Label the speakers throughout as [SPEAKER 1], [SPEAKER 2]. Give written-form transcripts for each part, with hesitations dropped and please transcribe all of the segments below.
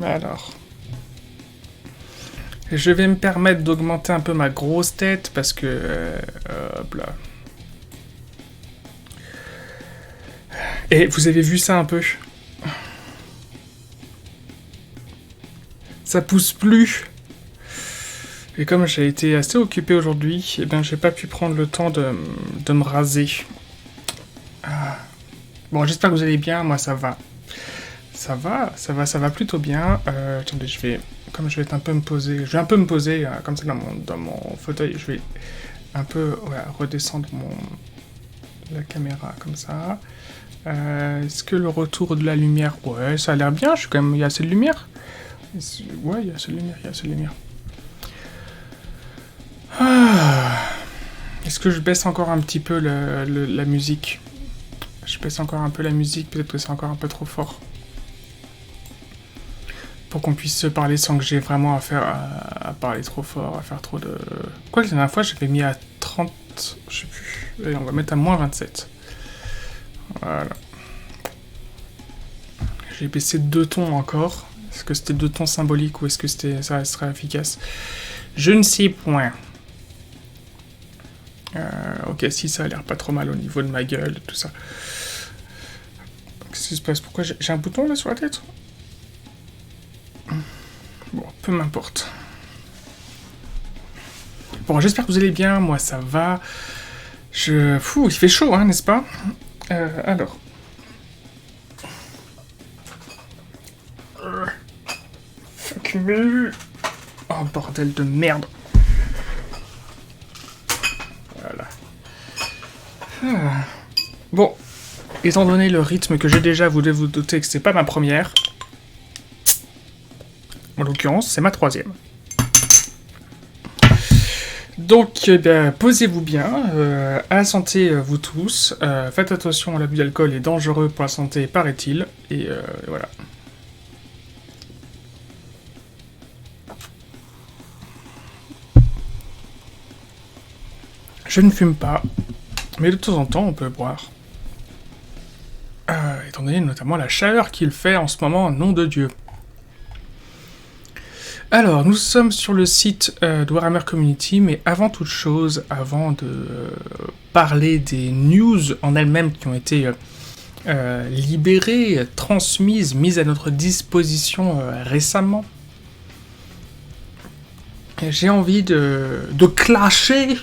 [SPEAKER 1] Alors... Je vais me permettre d'augmenter un peu ma grosse tête parce que... hop là. Et vous avez vu ça un peu? Ça pousse plus. Et comme j'ai été assez occupé aujourd'hui, eh ben j'ai pas pu prendre le temps de me raser. Ah. Bon, j'espère que vous allez bien, moi ça va. Ça va plutôt bien. Attendez, comme je vais être un peu me poser, je vais un peu me poser comme ça dans mon fauteuil. Je vais un peu redescendre la caméra comme ça. Est-ce que le retour de la lumière, ouais, ça a l'air bien. Il y a assez de lumière. Ouais, il y a assez de lumière. Est-ce que je baisse encore un petit peu la musique? Je baisse encore un peu la musique, peut-être que c'est encore un peu trop fort. Pour qu'on puisse se parler sans que j'ai vraiment à parler trop fort, à faire trop de... Quoi que la dernière fois, j'avais mis à 30... Je sais plus. Allez, on va mettre à moins 27. Voilà. J'ai baissé 2 tons encore. Est-ce que c'était 2 tons symboliques ou est-ce que ça resterait efficace? Je ne sais point. Ok, si, ça a l'air pas trop mal au niveau de ma gueule, tout ça. Qu'est-ce qui se passe? Pourquoi j'ai un bouton là sur la tête? Bon, peu m'importe. Bon, j'espère que vous allez bien, moi ça va. Fou, il fait chaud, hein, n'est-ce pas? Alors. Fuck me. Oh, bordel de merde. Voilà. Bon, étant donné le rythme que j'ai déjà, vous devez vous douter que c'est pas ma première. En l'occurrence, c'est ma 3e. Donc, posez-vous bien, à la santé, vous tous. Faites attention, l'abus d'alcool est dangereux pour la santé, paraît-il. Et voilà. Je ne fume pas, mais de temps en temps, on peut boire. Étant donné notamment la chaleur qu'il fait en ce moment, nom de Dieu. Alors, nous sommes sur le site de Warhammer Community, mais avant toute chose, avant de parler des news en elles-mêmes qui ont été libérées, transmises, mises à notre disposition récemment, j'ai envie de clasher,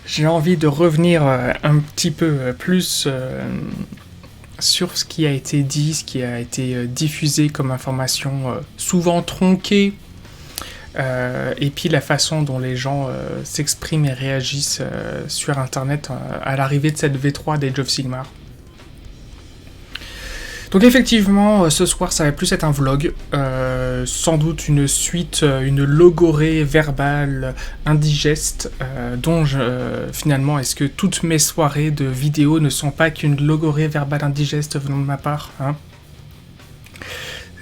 [SPEAKER 1] j'ai envie de revenir un petit peu plus sur ce qui a été dit, ce qui a été diffusé comme information souvent tronquée, et puis la façon dont les gens s'expriment et réagissent sur Internet à l'arrivée de cette V3 d'Age of Sigmar. Donc effectivement, ce soir, ça va plus être un vlog, sans doute une suite, une logorée verbale indigeste, dont finalement, est-ce que toutes mes soirées de vidéos ne sont pas qu'une logorée verbale indigeste venant de ma part, hein?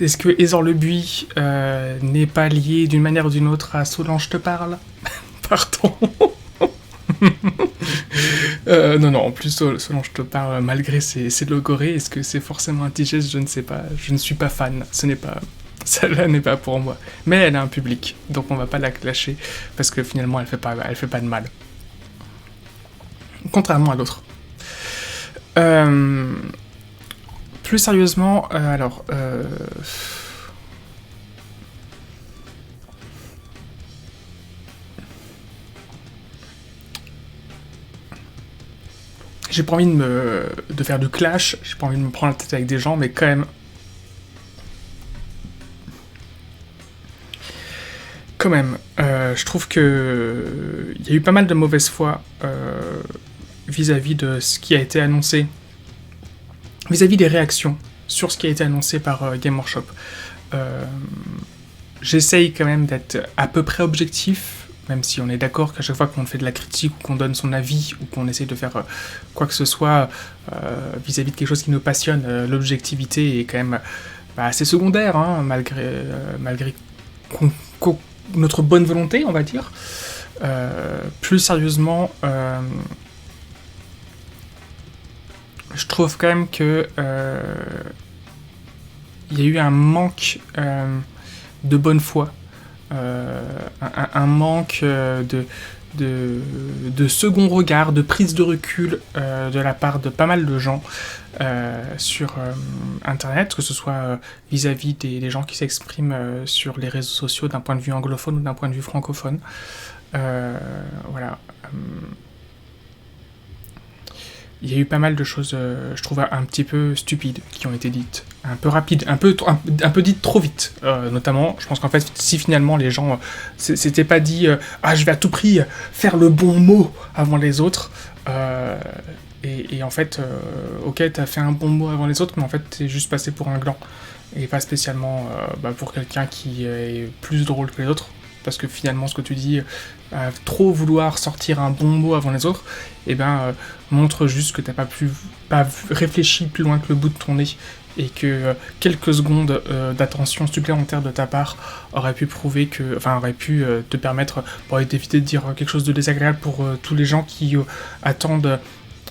[SPEAKER 1] Est-ce que Hézor le Buis n'est pas lié d'une manière ou d'une autre à Solange te parle? Pardon. Non, en plus, Solange te parle, malgré ses logorées, est-ce que c'est forcément indigeste? Je ne sais pas. Je ne suis pas fan. Celle-là n'est pas pour moi. Mais elle a un public, donc on va pas la clasher, parce que finalement, elle fait pas de mal. Contrairement à l'autre. Plus sérieusement, alors... J'ai pas envie de faire du clash, j'ai pas envie de me prendre la tête avec des gens, mais quand même... je trouve que... Il y a eu pas mal de mauvaise foi vis-à-vis de ce qui a été annoncé, vis-à-vis des réactions sur ce qui a été annoncé par Game Workshop. J'essaye quand même d'être à peu près objectif, même si on est d'accord qu'à chaque fois qu'on fait de la critique ou qu'on donne son avis ou qu'on essaie de faire quoi que ce soit vis-à-vis de quelque chose qui nous passionne, l'objectivité est quand même assez secondaire, hein, malgré notre bonne volonté, on va dire. Plus sérieusement, je trouve quand même que il y a eu un manque de bonne foi, un manque de second regard, de prise de recul de la part de pas mal de gens sur Internet, que ce soit vis-à-vis des gens qui s'expriment sur les réseaux sociaux d'un point de vue anglophone ou d'un point de vue francophone. Voilà. Il y a eu pas mal de choses, je trouve, un petit peu stupides qui ont été dites. Un peu rapides, un peu dites trop vite. Notamment, je pense qu'en fait, si finalement les gens s'étaient pas dit ah, je vais à tout prix faire le bon mot avant les autres, et en fait, ok, t'as fait un bon mot avant les autres, mais en fait, t'es juste passé pour un gland. Et pas spécialement pour quelqu'un qui est plus drôle que les autres. Parce que finalement, ce que tu dis, trop vouloir sortir un bon mot avant les autres, montre juste que t'as pas réfléchi plus loin que le bout de ton nez, et que quelques secondes d'attention supplémentaire de ta part aurait pu te permettre d'éviter de dire quelque chose de désagréable pour tous les gens qui attendent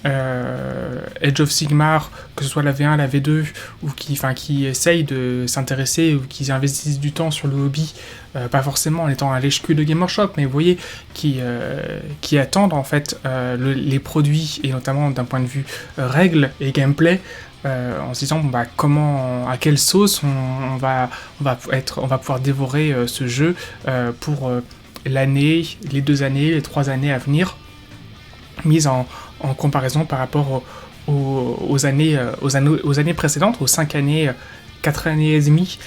[SPEAKER 1] Age of Sigmar, que ce soit la V1, la V2, ou qui essayent de s'intéresser ou qui investissent du temps sur le hobby, pas forcément en étant un lèche-cul de Game Workshop, mais vous voyez, qui attendent en fait les produits, et notamment d'un point de vue règles et gameplay, en se disant à quelle sauce on va pouvoir dévorer ce jeu pour l'année, les 2 années, les 3 années à venir, mise en comparaison par rapport aux années précédentes, aux 5 années, 4 années et demie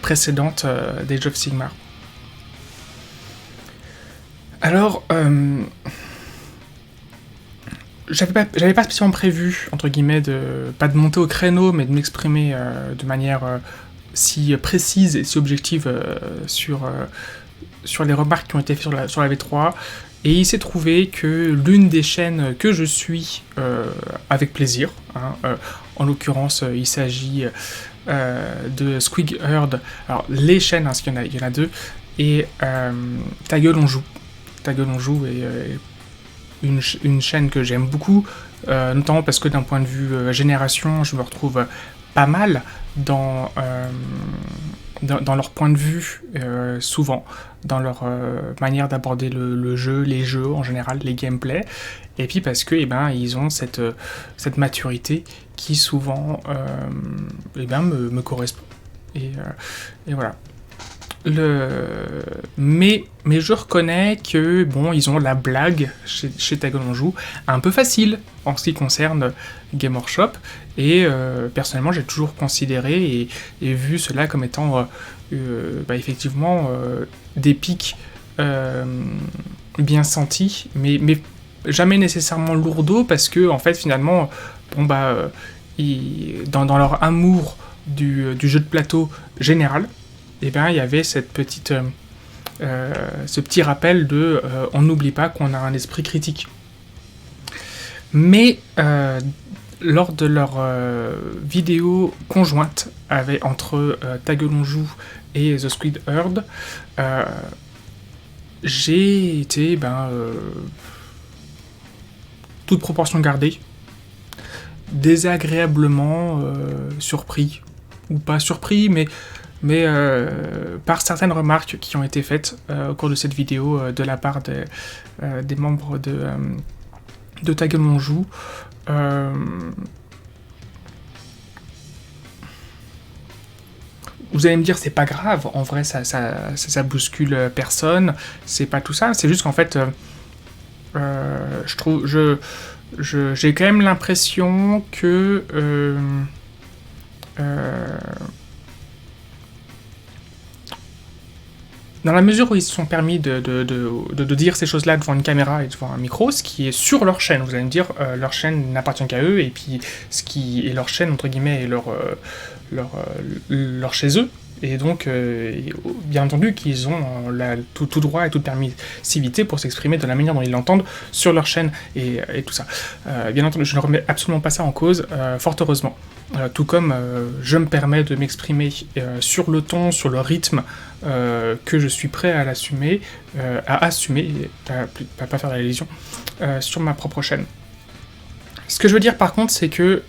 [SPEAKER 1] précédentes d'Age of Sigmar. Alors, j'avais pas spécialement prévu, entre guillemets, pas de monter au créneau, mais de m'exprimer de manière si précise et si objective sur les remarques qui ont été faites sur la V3. Et il s'est trouvé que l'une des chaînes que je suis avec plaisir, en l'occurrence il s'agit de Squig Herd, alors les chaînes, parce qu'il y en a 2, et Ta Gueule on joue. Ta Gueule on joue est une chaîne que j'aime beaucoup, notamment parce que d'un point de vue génération, je me retrouve pas mal dans leur point de vue, souvent, dans leur manière d'aborder le jeu, les jeux en général, les gameplays, et puis parce que ils ont cette maturité qui souvent me correspond. Et voilà. Mais je reconnais que ils ont la blague chez Ta Gueule on joue un peu facile en ce qui concerne Game Workshop, et personnellement j'ai toujours considéré et vu cela comme étant effectivement des pics bien sentis, mais jamais nécessairement lourdeaux, parce que en fait finalement dans leur amour du jeu de plateau général, il y avait ce petit rappel de on n'oublie pas qu'on a un esprit critique. Mais lors de leur vidéo conjointe entre Ta Gueule on joue et The Squid Herd, j'ai été, toute proportion gardée, désagréablement surpris, ou pas surpris, mais par certaines remarques qui ont été faites au cours de cette vidéo de la part des membres de Ta Gueule on joue. Vous allez me dire, c'est pas grave, en vrai ça bouscule personne, c'est pas tout ça, c'est juste qu'en fait j'ai quand même l'impression que dans la mesure où ils se sont permis de dire ces choses-là devant une caméra et devant un micro, ce qui est sur leur chaîne, vous allez me dire, leur chaîne n'appartient qu'à eux, et puis ce qui est leur chaîne, entre guillemets, est leur chez eux, et donc, bien entendu, qu'ils ont tout droit et toute permissivité pour s'exprimer de la manière dont ils l'entendent sur leur chaîne, et tout ça. Bien entendu, je ne remets absolument pas ça en cause, fort heureusement. Tout comme je me permets de m'exprimer sur le ton, sur le rythme, que je suis prêt à l'assumer, pas faire la lésion, sur ma propre chaîne. Ce que je veux dire par contre, c'est que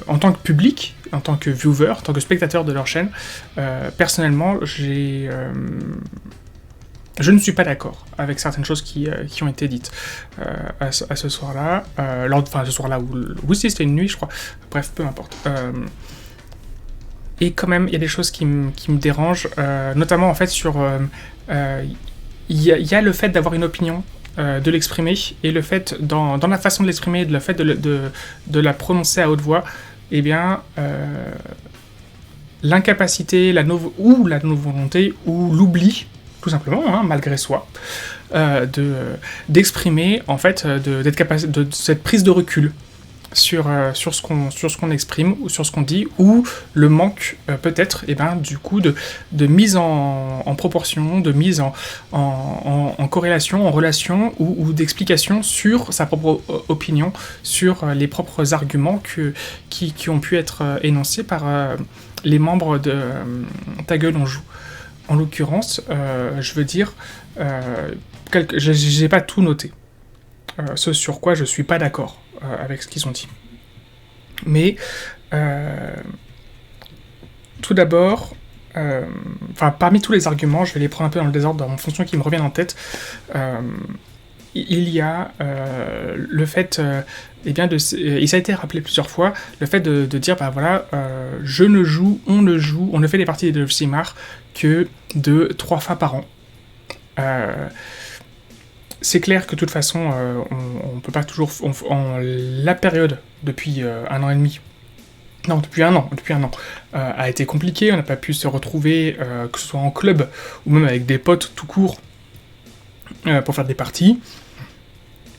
[SPEAKER 1] en tant que public, en tant que viewer, en tant que spectateur de leur chaîne, personnellement, je ne suis pas d'accord avec certaines choses qui ont été dites à ce soir-là. Ce soir-là, oui, si, c'était une nuit, je crois. Bref, peu importe. Et quand même, il y a des choses qui me dérangent, notamment en fait sur... Il y a le fait d'avoir une opinion, de l'exprimer, et le fait, dans la façon de l'exprimer, le fait de la prononcer à haute voix, eh bien, l'incapacité, la non-volonté, ou l'oubli, tout simplement, hein, malgré soi, d'exprimer, en fait, d'être capable de cette prise de recul sur ce qu'on exprime, ou sur ce qu'on dit, ou le manque, peut-être, et ben, du coup, de mise en proportion, de mise en corrélation, en relation, ou d'explication sur sa propre opinion, sur les propres arguments qui ont pu être énoncés par les membres de Ta gueule on joue. En l'occurrence, je veux dire, j'ai pas tout noté. Ce sur quoi je suis pas d'accord avec ce qu'ils ont dit. Mais, tout d'abord, parmi tous les arguments, je vais les prendre un peu dans le désordre, en fonction qui me reviennent en tête. Il y a le fait, et ça a été rappelé plusieurs fois, le fait de dire, je ne joue, on ne fait des parties de Sigmar que 2-3 fois par an. C'est clair que de toute façon, on peut pas toujours... la période, depuis 1 an et demi, non, depuis un an, a été compliquée, on n'a pas pu se retrouver, que ce soit en club, ou même avec des potes tout court, pour faire des parties.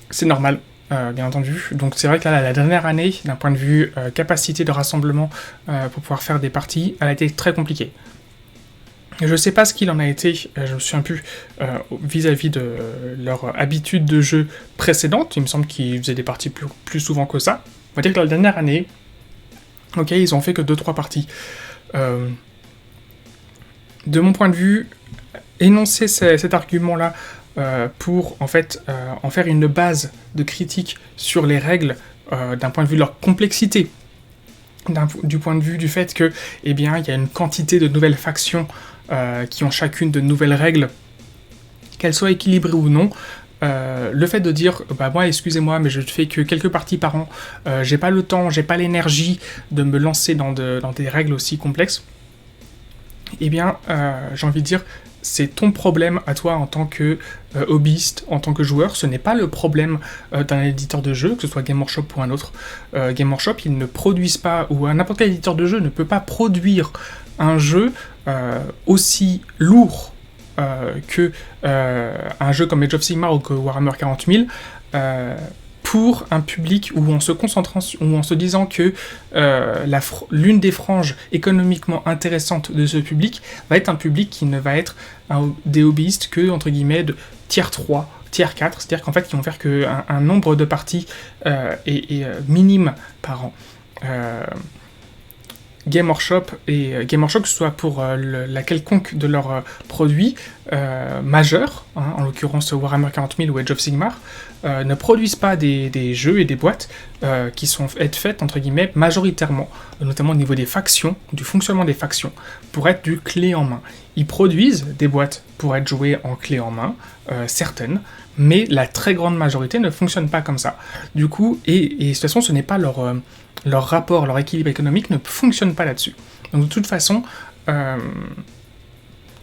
[SPEAKER 1] C'est normal, bien entendu. Donc c'est vrai que là, la dernière année, d'un point de vue capacité de rassemblement, pour pouvoir faire des parties, elle a été très compliquée. Je sais pas ce qu'il en a été, je me souviens plus, vis-à-vis de leur habitude de jeu précédente. Il me semble qu'ils faisaient des parties plus souvent que ça. On va dire que la dernière année, ok, ils ont fait que 2-3 parties. De mon point de vue, énoncer cet argument-là pour en fait en faire une base de critique sur les règles d'un point de vue de leur complexité, du point de vue du fait que, eh bien, il y a une quantité de nouvelles factions qui ont chacune de nouvelles règles, qu'elles soient équilibrées ou non. Le fait de dire, moi, excusez-moi, mais je ne fais que quelques parties par an, j'ai pas le temps, j'ai pas l'énergie de me lancer dans des règles aussi complexes, eh bien, j'ai envie de dire, c'est ton problème à toi en tant que hobbyiste, en tant que joueur. Ce n'est pas le problème d'un éditeur de jeu, que ce soit Game Workshop ou un autre. Game Workshop, ils ne produisent pas, ou n'importe quel éditeur de jeu ne peut pas produire un jeu aussi lourd que un jeu comme Age of Sigmar ou que Warhammer 40 000, pour un public où en se concentrant, ou en se disant que l'une des franges économiquement intéressantes de ce public va être un public qui ne va être des hobbyistes que, entre guillemets, de tier 3, tier 4, c'est-à-dire qu'en fait, ils vont faire qu'un nombre de parties minime par an. Game Workshop, que ce soit pour la quelconque de leurs produits majeurs, hein, en l'occurrence Warhammer 40 000 ou Age of Sigmar, ne produisent pas des jeux et des boîtes qui sont faites, entre guillemets, majoritairement, notamment au niveau des factions, du fonctionnement des factions, pour être du clé en main. Ils produisent des boîtes pour être jouées en clé en main, certaines, mais la très grande majorité ne fonctionne pas comme ça. Du coup, et de toute façon, ce n'est pas leur rapport, leur équilibre économique ne fonctionne pas là-dessus. Donc de toute façon,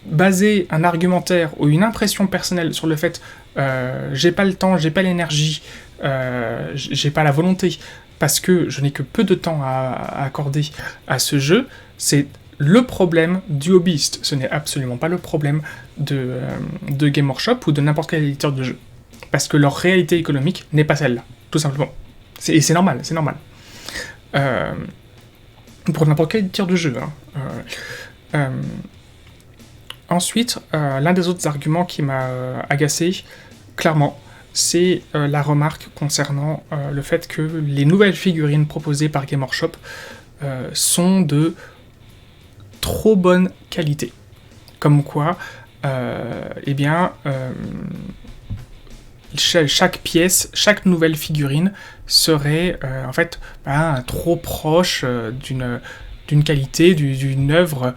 [SPEAKER 1] baser un argumentaire ou une impression personnelle sur le fait j'ai pas le temps, j'ai pas l'énergie, j'ai pas la volonté, parce que je n'ai que peu de temps à accorder à ce jeu, c'est le problème du hobbyiste. Ce n'est absolument pas le problème de Game Workshop ou de n'importe quel éditeur de jeu. Parce que leur réalité économique n'est pas celle-là, tout simplement. Et c'est normal, c'est normal. Pour n'importe quel éditeur de jeu. Hein. Ensuite, l'un des autres arguments qui m'a agacé, clairement, c'est la remarque concernant le fait que les nouvelles figurines proposées par Game Workshop sont de trop bonne qualité. Comme quoi, chaque pièce, chaque nouvelle figurine serait en fait trop proche d'une qualité, d'une œuvre,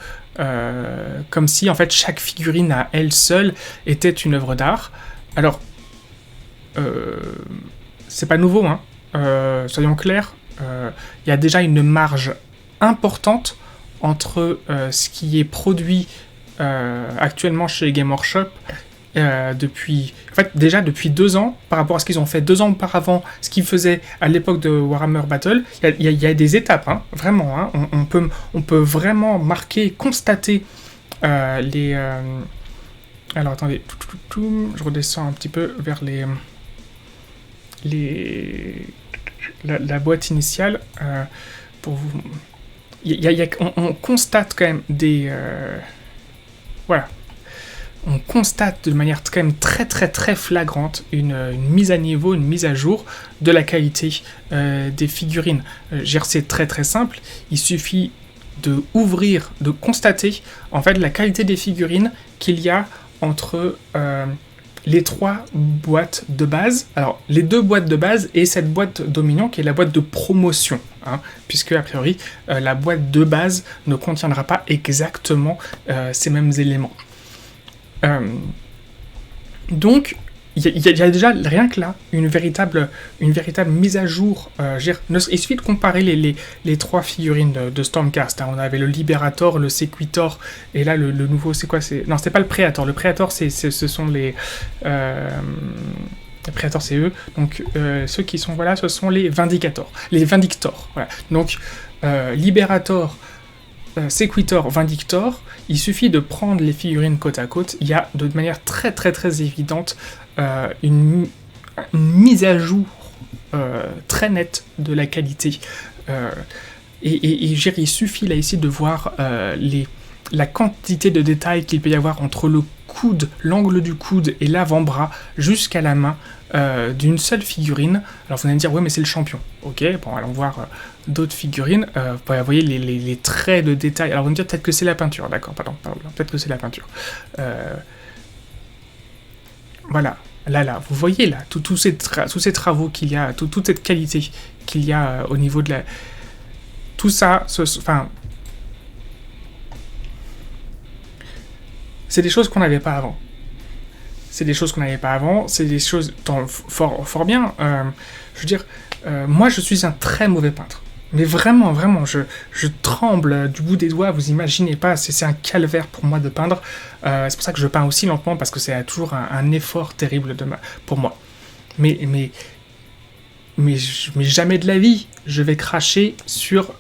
[SPEAKER 1] comme si en fait chaque figurine à elle seule était une œuvre d'art. Alors, c'est pas nouveau, hein. Soyons clairs, il y a déjà une marge importante entre ce qui est produit actuellement chez Game Workshop depuis 2 ans, par rapport à ce qu'ils ont fait 2 ans auparavant, ce qu'ils faisaient à l'époque de Warhammer Battle. Il y a des étapes, hein, vraiment. Hein, on peut vraiment marquer, constater les... Alors attendez, je redescends un petit peu vers la boîte initiale pour vous. On constate quand même des... voilà. On constate de manière quand même très très très flagrante une mise à niveau, une mise à jour de la qualité des figurines. C'est très très simple, il suffit de constater en fait la qualité des figurines qu'il y a entre les 3 boîtes de base, alors les 2 boîtes de base et cette boîte Dominion qui est la boîte de promotion, hein, puisque a priori la boîte de base ne contiendra pas exactement ces mêmes éléments. Donc, il y a déjà, rien que là, une véritable mise à jour. Il suffit de comparer les 3 figurines de Stormcast. Hein. On avait le Liberator, le Sequitor, et là, le nouveau, c'est quoi? Non, c'était pas le Predator. Le Predator, ce sont les... les Predators, c'est eux. Donc, ceux qui sont, voilà, ce sont les Vindicators. Les Vindictors, voilà. Donc, Liberator... Sequitor, Vindictor, il suffit de prendre les figurines côte à côte, il y a de manière très très très évidente une mise à jour très nette de la qualité. Il suffit là ici de voir la quantité de détails qu'il peut y avoir entre le coude, l'angle du coude et l'avant-bras jusqu'à la main d'une seule figurine. Alors vous allez me dire, ouais mais c'est le champion. Ok, bon allons voir d'autres figurines. Vous voyez les traits de détail. Alors vous me dire peut-être que c'est la peinture, d'accord, pardon, peut-être que c'est la peinture. Voilà, là, vous voyez là, tous ces travaux qu'il y a, toute cette qualité qu'il y a au niveau de la... Tout ça, c'est des choses qu'on n'avait pas avant. C'est des choses fort bien. Je veux dire, moi je suis un très mauvais peintre. Mais vraiment, je tremble du bout des doigts, vous imaginez pas, c'est un calvaire pour moi de peindre. C'est pour ça que je peins aussi lentement, parce que c'est toujours un effort terrible pour moi. Mais jamais de la vie, je vais cracher sur...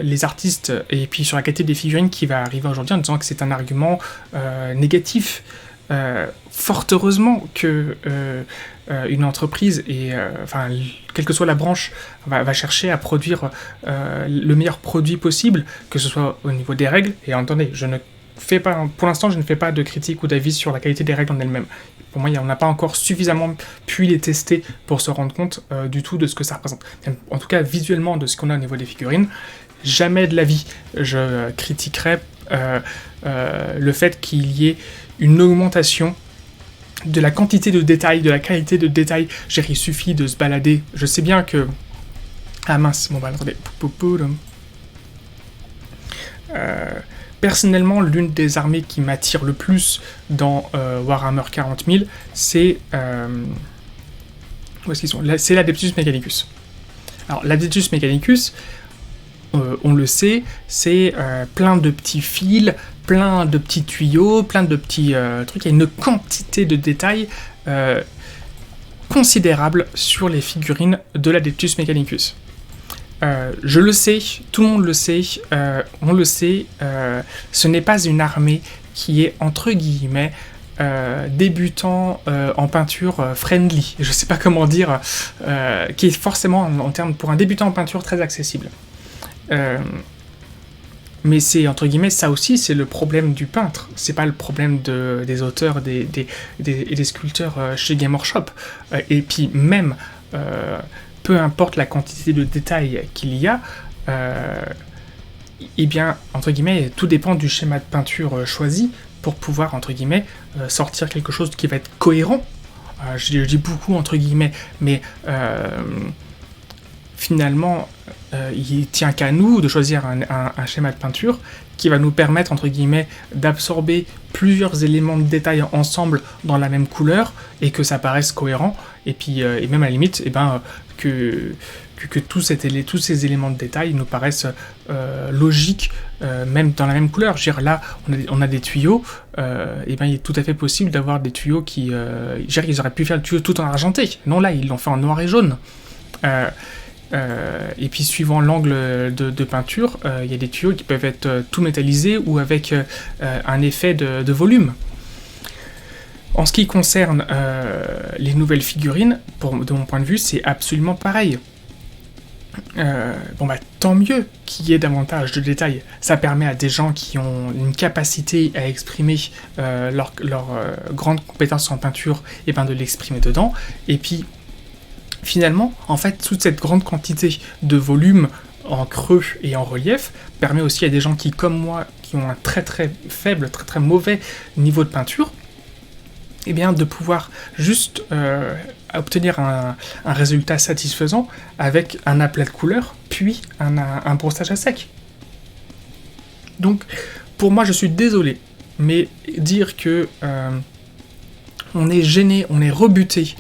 [SPEAKER 1] les artistes et puis sur la qualité des figurines qui va arriver aujourd'hui en disant que c'est un argument négatif. Fort heureusement que une entreprise et quelle que soit la branche va chercher à produire le meilleur produit possible, que ce soit au niveau des règles. Et attendez, pour l'instant je ne fais pas de critique ou d'avis sur la qualité des règles en elles-mêmes. Pour moi, on n'a pas encore suffisamment pu les tester pour se rendre compte du tout de ce que ça représente. En tout cas, visuellement, de ce qu'on a au niveau des figurines, jamais de la vie je critiquerai le fait qu'il y ait une augmentation de la quantité de détails, de la qualité de détails. Il suffit de se balader. Je sais bien que... Ah mince, bon bah attendez. Personnellement, l'une des armées qui m'attire le plus dans Warhammer 40 000, c'est... où est-ce qu'ils sont ? C'est l'Adeptus Mechanicus. Alors, l'Adeptus Mechanicus, on le sait, c'est plein de petits fils, plein de petits tuyaux, plein de petits trucs. Il y a une quantité de détails considérable sur les figurines de l'Adeptus Mechanicus. Je le sais, tout le monde le sait, on le sait, ce n'est pas une armée qui est, entre guillemets, débutant en peinture friendly, je sais pas comment dire, qui est forcément, en termes, pour un débutant en peinture, très accessible. Mais c'est, entre guillemets, ça aussi, c'est le problème du peintre. C'est pas le problème des auteurs et des sculpteurs chez Game Workshop. Et puis même, peu importe la quantité de détails qu'il y a, eh bien, entre guillemets, tout dépend du schéma de peinture choisi pour pouvoir, entre guillemets, sortir quelque chose qui va être cohérent je dis beaucoup entre guillemets, mais finalement, il tient qu'à nous de choisir un schéma de peinture qui va nous permettre, entre guillemets, d'absorber plusieurs éléments de détail ensemble dans la même couleur et que ça paraisse cohérent, et puis et même à la limite, que tous ces éléments de détail nous paraissent logiques, même dans la même couleur. Je veux dire, là, on a des tuyaux, et ben il est tout à fait possible d'avoir des tuyaux qui... ils auraient pu faire le tuyau tout en argenté. Non, là, ils l'ont fait en noir et jaune. Et puis suivant l'angle de peinture, il y a des tuyaux qui peuvent être tout métallisés ou avec un effet de volume. En ce qui concerne les nouvelles figurines, de mon point de vue, c'est absolument pareil. Tant mieux qu'il y ait davantage de détails. Ça permet à des gens qui ont une capacité à exprimer leur grande compétence en peinture, et de l'exprimer dedans. Et puis, finalement, en fait, toute cette grande quantité de volume en creux et en relief permet aussi à des gens qui, comme moi, qui ont un très très faible, très très mauvais niveau de peinture, de pouvoir juste obtenir un résultat satisfaisant avec un aplat de couleur, puis un brossage à sec. Donc, pour moi, je suis désolé, mais dire que on est gêné, on est rebuté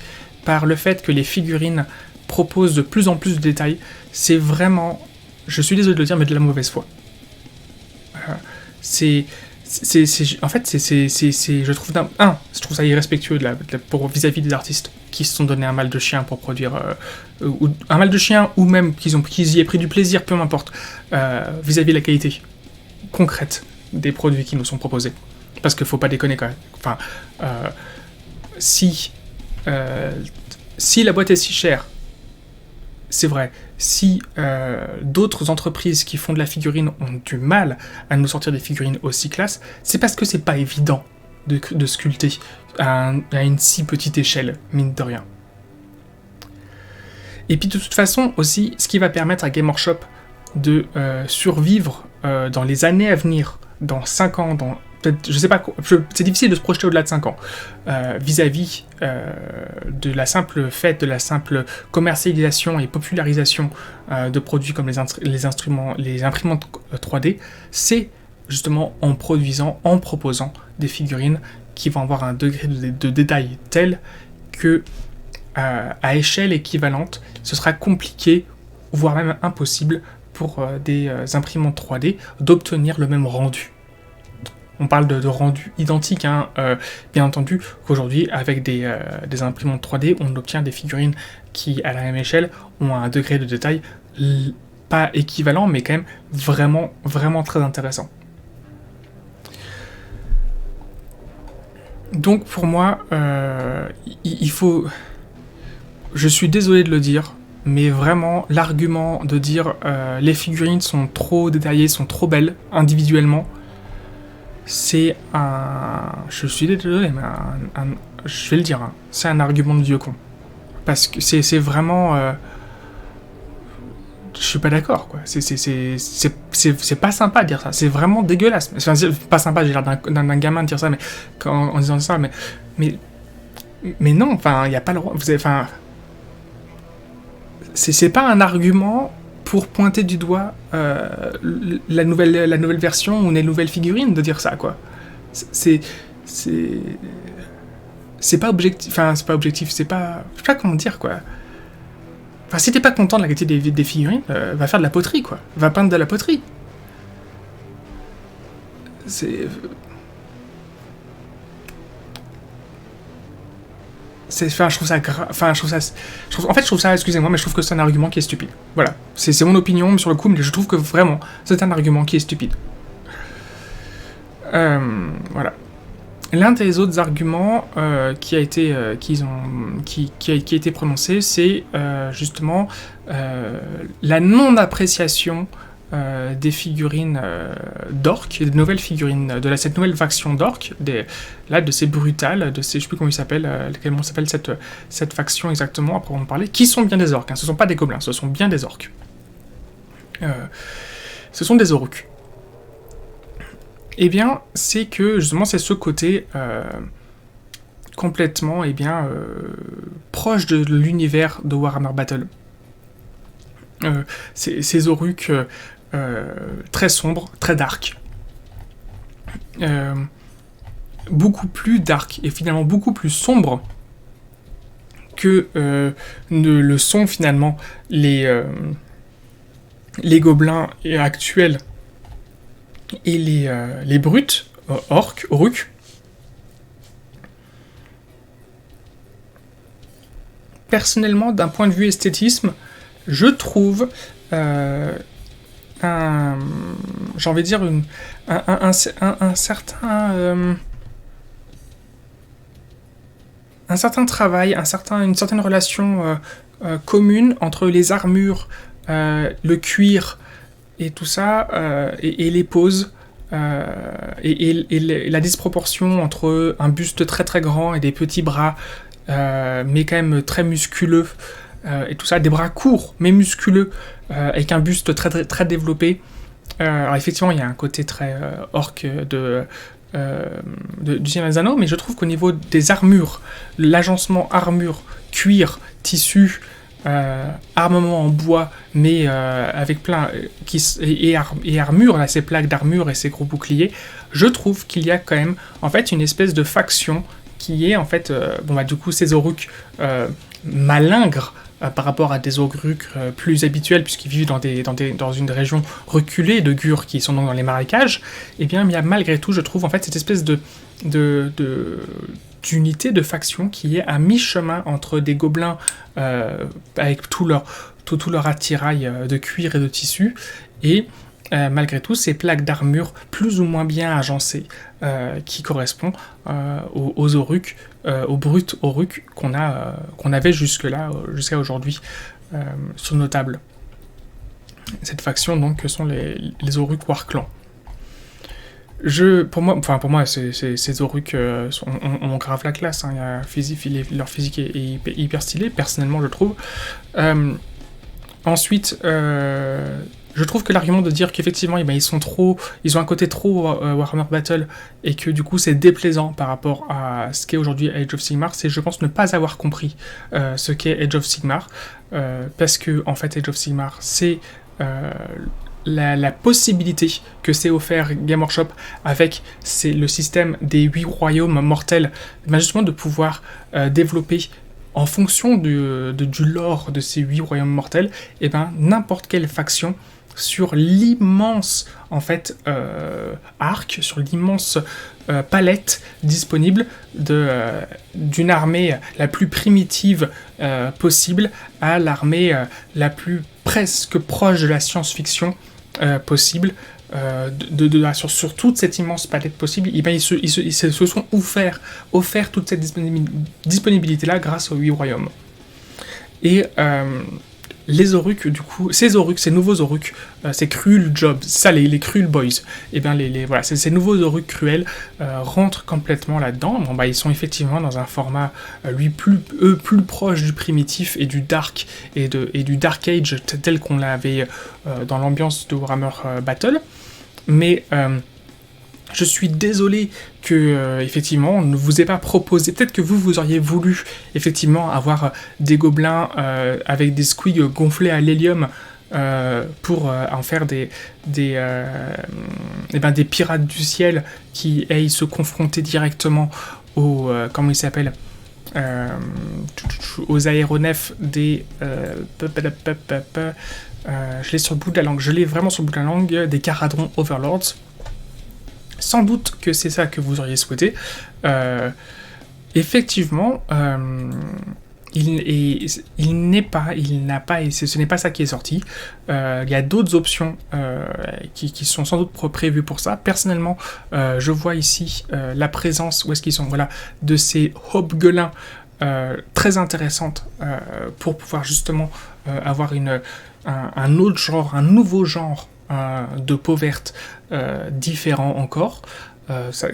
[SPEAKER 1] par le fait que les figurines proposent de plus en plus de détails, c'est vraiment, je suis désolé de le dire, mais de la mauvaise foi. Je trouve ça irrespectueux vis-à-vis des artistes qui se sont donné un mal de chien pour produire, ou un mal de chien, ou même qu'ils y aient pris du plaisir, peu m'importe, vis-à-vis de la qualité concrète des produits qui nous sont proposés. Parce qu'il faut pas déconner quand même. Enfin, si la boîte est si chère, c'est vrai, si d'autres entreprises qui font de la figurine ont du mal à nous sortir des figurines aussi classe, c'est parce que c'est pas évident de sculpter à une si petite échelle, mine de rien. Et puis de toute façon aussi, ce qui va permettre à Game Workshop de survivre dans les années à venir, dans 5 ans, je sais pas, c'est difficile de se projeter au-delà de 5 ans, vis-à-vis de la simple commercialisation et popularisation de produits comme les imprimantes 3D, c'est justement en proposant des figurines qui vont avoir un degré de détail tel que, à échelle équivalente, ce sera compliqué, voire même impossible, pour des imprimantes 3D d'obtenir le même rendu. On parle de rendu identique, bien entendu, qu'aujourd'hui, avec des imprimantes 3D, on obtient des figurines qui, à la même échelle, ont un degré de détail pas équivalent, mais quand même vraiment, vraiment très intéressant. Donc pour moi, il faut... Je suis désolé de le dire, mais vraiment, l'argument de dire les figurines sont trop détaillées, sont trop belles, individuellement, c'est je suis désolé, mais je vais le dire, c'est un argument de vieux con. Parce que c'est vraiment... je suis pas d'accord, quoi. C'est pas sympa de dire ça. C'est vraiment dégueulasse. Enfin, c'est pas sympa, j'ai l'air d'un gamin de dire ça, mais en disant ça, mais non, enfin, il y a pas le droit. Enfin, c'est pas un argument pour pointer du doigt la nouvelle version ou les nouvelles figurines de dire ça, quoi. C'est pas objectif. Enfin, c'est pas objectif. Je sais pas comment dire, quoi. Enfin, si t'es pas content de la qualité des figurines, va faire de la poterie, quoi. Va peindre de la poterie. Enfin, je trouve ça excusez-moi, mais je trouve que c'est un argument qui est stupide. Voilà. C'est mon opinion sur le coup, mais je trouve que vraiment, c'est un argument qui est stupide. Voilà. L'un des autres arguments qui a été prononcé, c'est justement la non-appréciation des figurines d'orques, des nouvelles figurines, cette nouvelle faction d'orques, de ces brutales, je sais plus comment ils s'appellent, comment s'appelle cette faction exactement, après on va en parler, qui sont bien des orques, ce sont pas des gobelins, ce sont bien des orques. Ce sont des aurochs. Eh bien, c'est que, justement, c'est ce côté complètement proche de l'univers de Warhammer Battle. Ces Auruks très sombres, très dark. Beaucoup plus dark et finalement beaucoup plus sombre que ne le sont finalement les gobelins actuels et les brutes, orques, Auruks. Personnellement, d'un point de vue esthétisme, je trouve un certain travail, une certaine relation commune entre les armures, le cuir et tout ça, et les poses, et la disproportion entre un buste très très grand et des petits bras, mais quand même très musculeux, et tout ça, des bras courts mais musculeux, avec un buste très très, très développé. Alors effectivement, il y a un côté très orc du Seigneur des Anneaux, mais je trouve qu'au niveau des armures, l'agencement armure, cuir, tissu, armement en bois, mais avec plein et armure, là, ces plaques d'armure et ces gros boucliers, je trouve qu'il y a quand même en fait une espèce de faction qui est en fait du coup ces Auruks malingres par rapport à des Auruks plus habituels, puisqu'ils vivent dans une région reculée de Gur, qui sont donc dans les marécages. Et bien il y a malgré tout, je trouve en fait cette espèce d'unité, de faction qui est à mi-chemin entre des gobelins avec tout leur attirail de cuir et de tissu, et malgré tout ces plaques d'armure plus ou moins bien agencées qui correspondent aux Auruks, aux brutes Auruks qu'on avait jusqu'à aujourd'hui sur nos tables. Cette faction donc que sont les Auruks Warclans. Pour moi, ces Auruks ont grave la classe. Hein. Leur physique est hyper stylé, personnellement, je trouve. Ensuite, je trouve que l'argument de dire qu'effectivement, ils ont un côté trop Warhammer Battle, et que du coup, c'est déplaisant par rapport à ce qu'est aujourd'hui Age of Sigmar, c'est, je pense, ne pas avoir compris ce qu'est Age of Sigmar, parce que, en fait, Age of Sigmar, c'est la possibilité que s'est offert Game Workshop avec le système des 8 royaumes mortels, justement de pouvoir développer en fonction du lore de ces 8 royaumes mortels, n'importe quelle faction sur l'immense arc, sur l'immense palette disponible d'une armée la plus primitive possible à l'armée la plus presque proche de la science-fiction possible, sur toute cette immense palette possible. Ils se sont offert toute cette disponibilité-là grâce aux 8 royaumes. Et les Auruks, du coup, ces nouveaux Auruks, ces cruel jobs, ça, les cruel boys, ces nouveaux Auruks cruels rentrent complètement là-dedans. Ils sont effectivement dans un format, plus proche du primitif et du dark, et du dark age, tel qu'on l'avait dans l'ambiance de Warhammer Battle. Mais je suis désolé que, effectivement, on ne vous ait pas proposé. Peut-être que vous auriez voulu, effectivement, avoir des gobelins avec des squigs gonflés à l'hélium pour en faire des pirates du ciel qui aillent se confronter directement aux aux aéronefs des je l'ai sur le bout de la langue, des Caradhran Overlords. Sans doute que c'est ça que vous auriez souhaité. Effectivement, ce n'est pas ça qui est sorti. Il y a d'autres options qui sont sans doute prévues pour ça. Personnellement, je vois ici la présence, où est-ce qu'ils sont, de ces hobgoblins très intéressantes pour pouvoir justement avoir un autre genre, un nouveau genre de peau verte différent encore.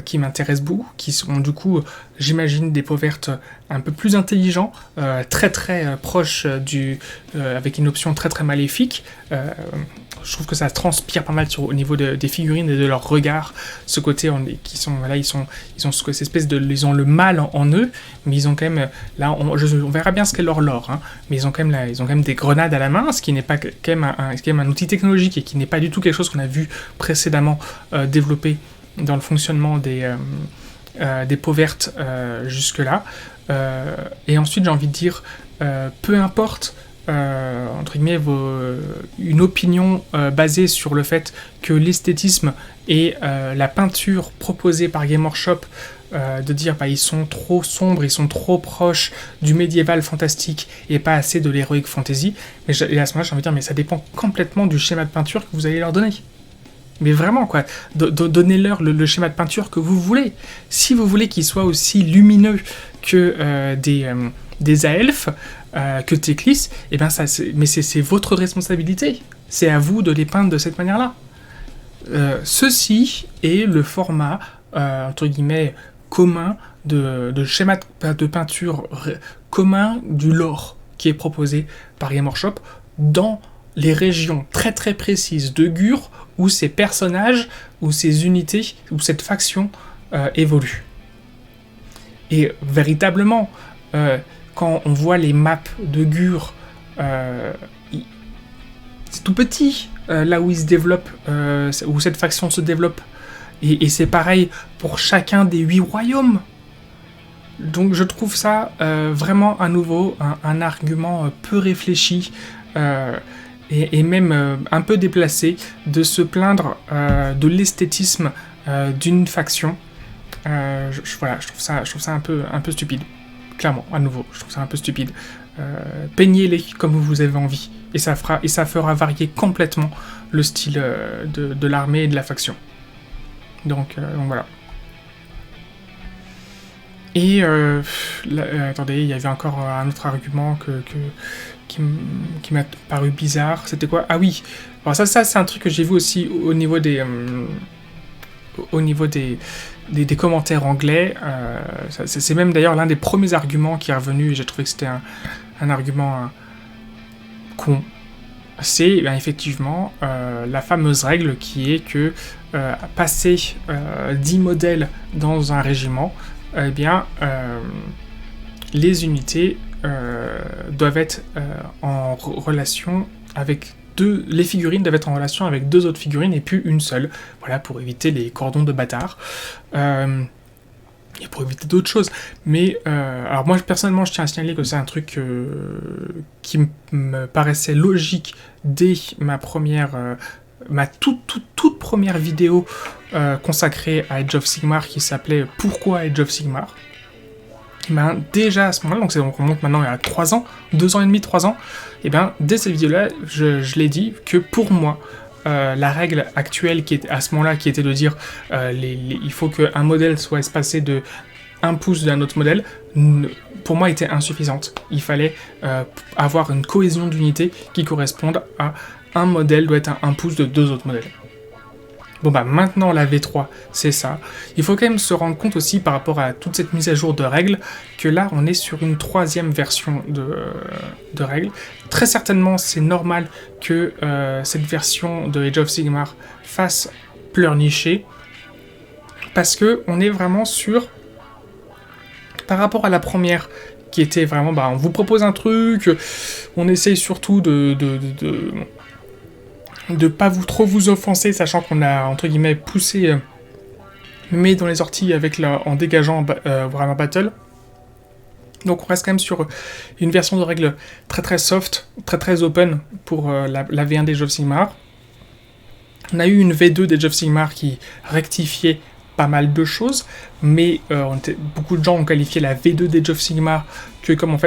[SPEAKER 1] qui m'intéressent beaucoup, qui sont du coup, j'imagine, des pots vertes un peu plus intelligents, très très proches avec une option très très maléfique. Je trouve que ça transpire pas mal au niveau des figurines et de leur regard, ce côté qui sont voilà, ils ont cette espèce de, ils ont le mal en eux, mais ils ont quand même là, on verra bien ce qu'est leur lore, hein, mais ils ont quand même des grenades à la main, ce qui n'est pas quand même un outil technologique et qui n'est pas du tout quelque chose qu'on a vu précédemment développé dans le fonctionnement des peaux vertes jusque-là. Et ensuite, j'ai envie de dire, peu importe entre guillemets, une opinion basée sur le fait que l'esthétisme et la peinture proposée par Game Workshop, de dire ils sont trop sombres, ils sont trop proches du médiéval fantastique et pas assez de l'heroic fantasy, et à ce moment-là j'ai envie de dire mais ça dépend complètement du schéma de peinture que vous allez leur donner. Mais vraiment, quoi, donnez-leur le schéma de peinture que vous voulez. Si vous voulez qu'il soit aussi lumineux que des Aelfes, que Teclis, eh ben mais c'est votre responsabilité. C'est à vous de les peindre de cette manière-là. Ceci est le format, entre guillemets, commun de schéma de peinture commun du lore qui est proposé par Game Workshop dans les régions très très précises de Gur où ces personnages, où ces unités, où cette faction évolue. Et véritablement, quand on voit les maps de Gur, c'est tout petit, là où ils se développent, où cette faction se développe. Et c'est pareil pour chacun des 8 royaumes. Donc je trouve ça vraiment à nouveau un argument peu réfléchi et même un peu déplacé de se plaindre de l'esthétisme d'une faction. Voilà, je trouve ça un peu stupide. Clairement, à nouveau, je trouve ça un peu stupide. Peignez-les comme vous avez envie, et ça fera varier complètement le style de l'armée et de la faction. Donc voilà. Et attendez, il y avait encore un autre argument qui m'a paru bizarre. C'était quoi? Ah oui, alors ça c'est un truc que j'ai vu aussi au niveau des commentaires anglais. C'est même d'ailleurs l'un des premiers arguments qui est revenu, et j'ai trouvé que c'était un argument con. C'est effectivement la fameuse règle qui est que passer 10 modèles dans un régiment, les unités doivent être en relation avec les figurines doivent être en relation avec 2 autres figurines et plus une seule. Voilà, pour éviter les cordons de bâtard. Et pour éviter d'autres choses. Mais, alors moi, personnellement, je tiens à signaler que c'est un truc qui me paraissait logique dès ma toute première vidéo consacrée à Age of Sigmar qui s'appelait « Pourquoi Age of Sigmar ?» Déjà à ce moment-là, donc on remonte maintenant il y a 3 ans, 2 ans et demi, 3 ans, et dès cette vidéo-là, je l'ai dit que pour moi, la règle actuelle qui était à ce moment-là, qui était de dire il faut qu'un modèle soit espacé de 1 pouce d'un autre modèle, pour moi était insuffisante. Il fallait avoir une cohésion d'unité qui corresponde à un modèle doit être à 1 pouce de 2 autres modèles. Bon maintenant la V3, c'est ça. Il faut quand même se rendre compte aussi par rapport à toute cette mise à jour de règles, que là on est sur une 3e version de règles. Très certainement c'est normal que cette version de Age of Sigmar fasse pleurnicher, parce que on est vraiment sur, par rapport à la première, qui était vraiment, on vous propose un truc, on essaye surtout de pas trop vous offenser, sachant qu'on a, entre guillemets, poussé mais dans les orties en dégageant vraiment Battle. Donc on reste quand même sur une version de règle très très soft, très très open pour la V1 d'Age of Sigmar. On a eu une V2 d'Age of Sigmar qui rectifiait pas mal de choses, mais beaucoup de gens ont qualifié la V2 d'Age of Sigmar que comme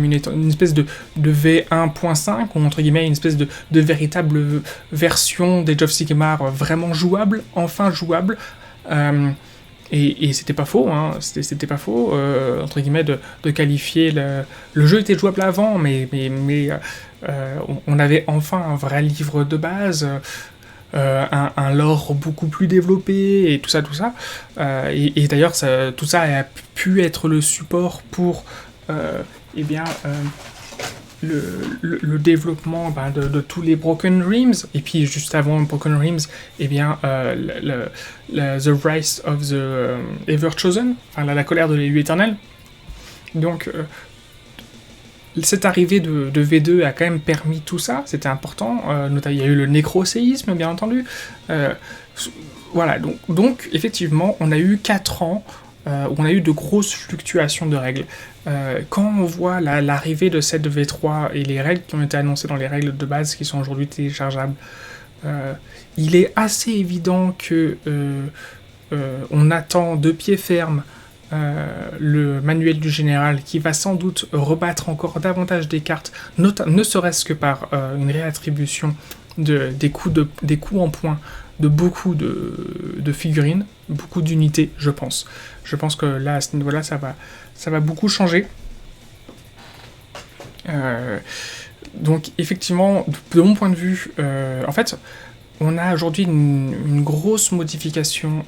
[SPEAKER 1] une espèce de V1.5, ou entre guillemets une espèce de véritable version d'Age of Sigmar vraiment jouable, enfin jouable, et c'était pas faux, hein, c'était pas faux, entre guillemets, de qualifier le jeu était jouable avant, mais on avait enfin un vrai livre de base. un lore beaucoup plus développé et tout ça. Et d'ailleurs, tout ça a pu être le support pour eh bien, le développement de tous les Broken Realms. Et puis juste avant Broken Realms, eh bien, The Rise of the Everchosen, enfin la colère de l'élu éternel. Donc cette arrivée de V2 a quand même permis tout ça, c'était important. Il y a eu le nécroséisme, bien entendu. Voilà, donc effectivement, on a eu 4 ans où on a eu de grosses fluctuations de règles. Quand on voit l'arrivée de cette V3 et les règles qui ont été annoncées dans les règles de base qui sont aujourd'hui téléchargeables, il est assez évident que on attend de pied ferme le manuel du général qui va sans doute rebattre encore davantage des cartes, ne serait-ce que par une réattribution des coups en points de beaucoup de figurines, beaucoup d'unités, je pense. Je pense que là, à ce niveau-là, ça va beaucoup changer. Donc, effectivement, de mon point de vue, en fait, on a aujourd'hui une grosse modification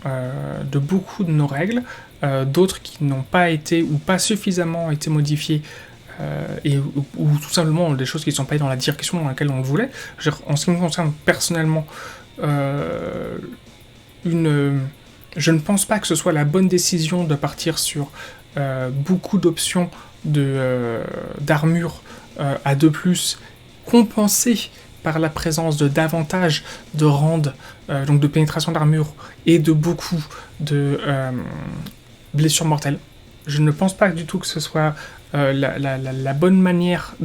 [SPEAKER 1] de beaucoup de nos règles, d'autres qui n'ont pas été ou pas suffisamment été modifiées, ou tout simplement des choses qui ne sont pas dans la direction dans laquelle on le voulait. En ce qui me concerne personnellement, je ne pense pas que ce soit la bonne décision de partir sur beaucoup d'options d'armure à 2+, compensées par la présence de davantage de randes, donc de pénétration d'armure, et de beaucoup de blessures mortelles. Je ne pense pas du tout que ce soit la bonne manière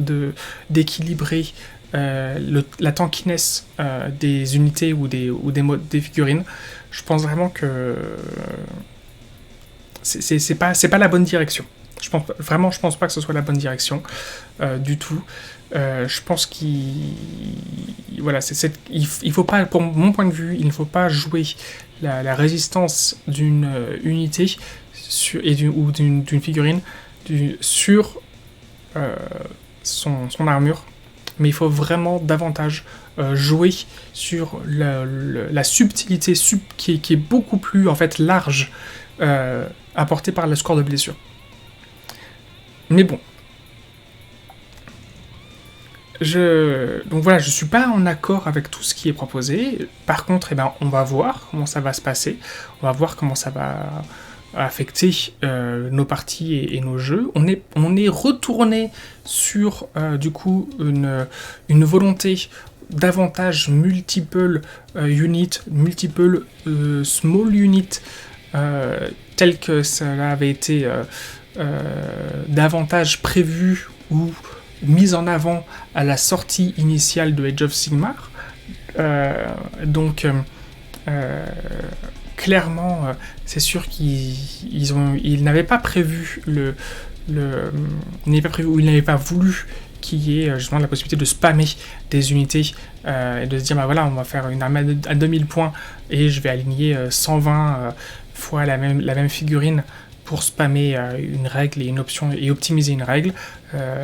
[SPEAKER 1] d'équilibrer la tankiness des unités ou des figurines. Je pense vraiment que c'est pas la bonne direction. Je pense pas que ce soit la bonne direction du tout. Je pense qu'il faut pas, pour mon point de vue, il ne faut pas jouer la résistance d'une unité ou d'une figurine sur son armure, mais il faut vraiment davantage jouer sur la subtilité qui est beaucoup plus en fait large apportée par le score de blessure. Mais bon. Donc voilà, je suis pas en accord avec tout ce qui est proposé. Par contre, on va voir comment ça va se passer. On va voir comment ça va affecter nos parties et nos jeux. On est retourné sur du coup une volonté davantage multiple unit, multiple small unit, tel que cela avait été davantage prévu ou mise en avant à la sortie initiale de Age of Sigmar. Clairement, c'est sûr qu'ils n'avaient pas prévu ils n'avaient pas voulu qu'il y ait justement la possibilité de spammer des unités et de se dire on va faire une armée à 2000 points et je vais aligner 120 fois la même figurine pour spammer une règle et une option et optimiser une règle.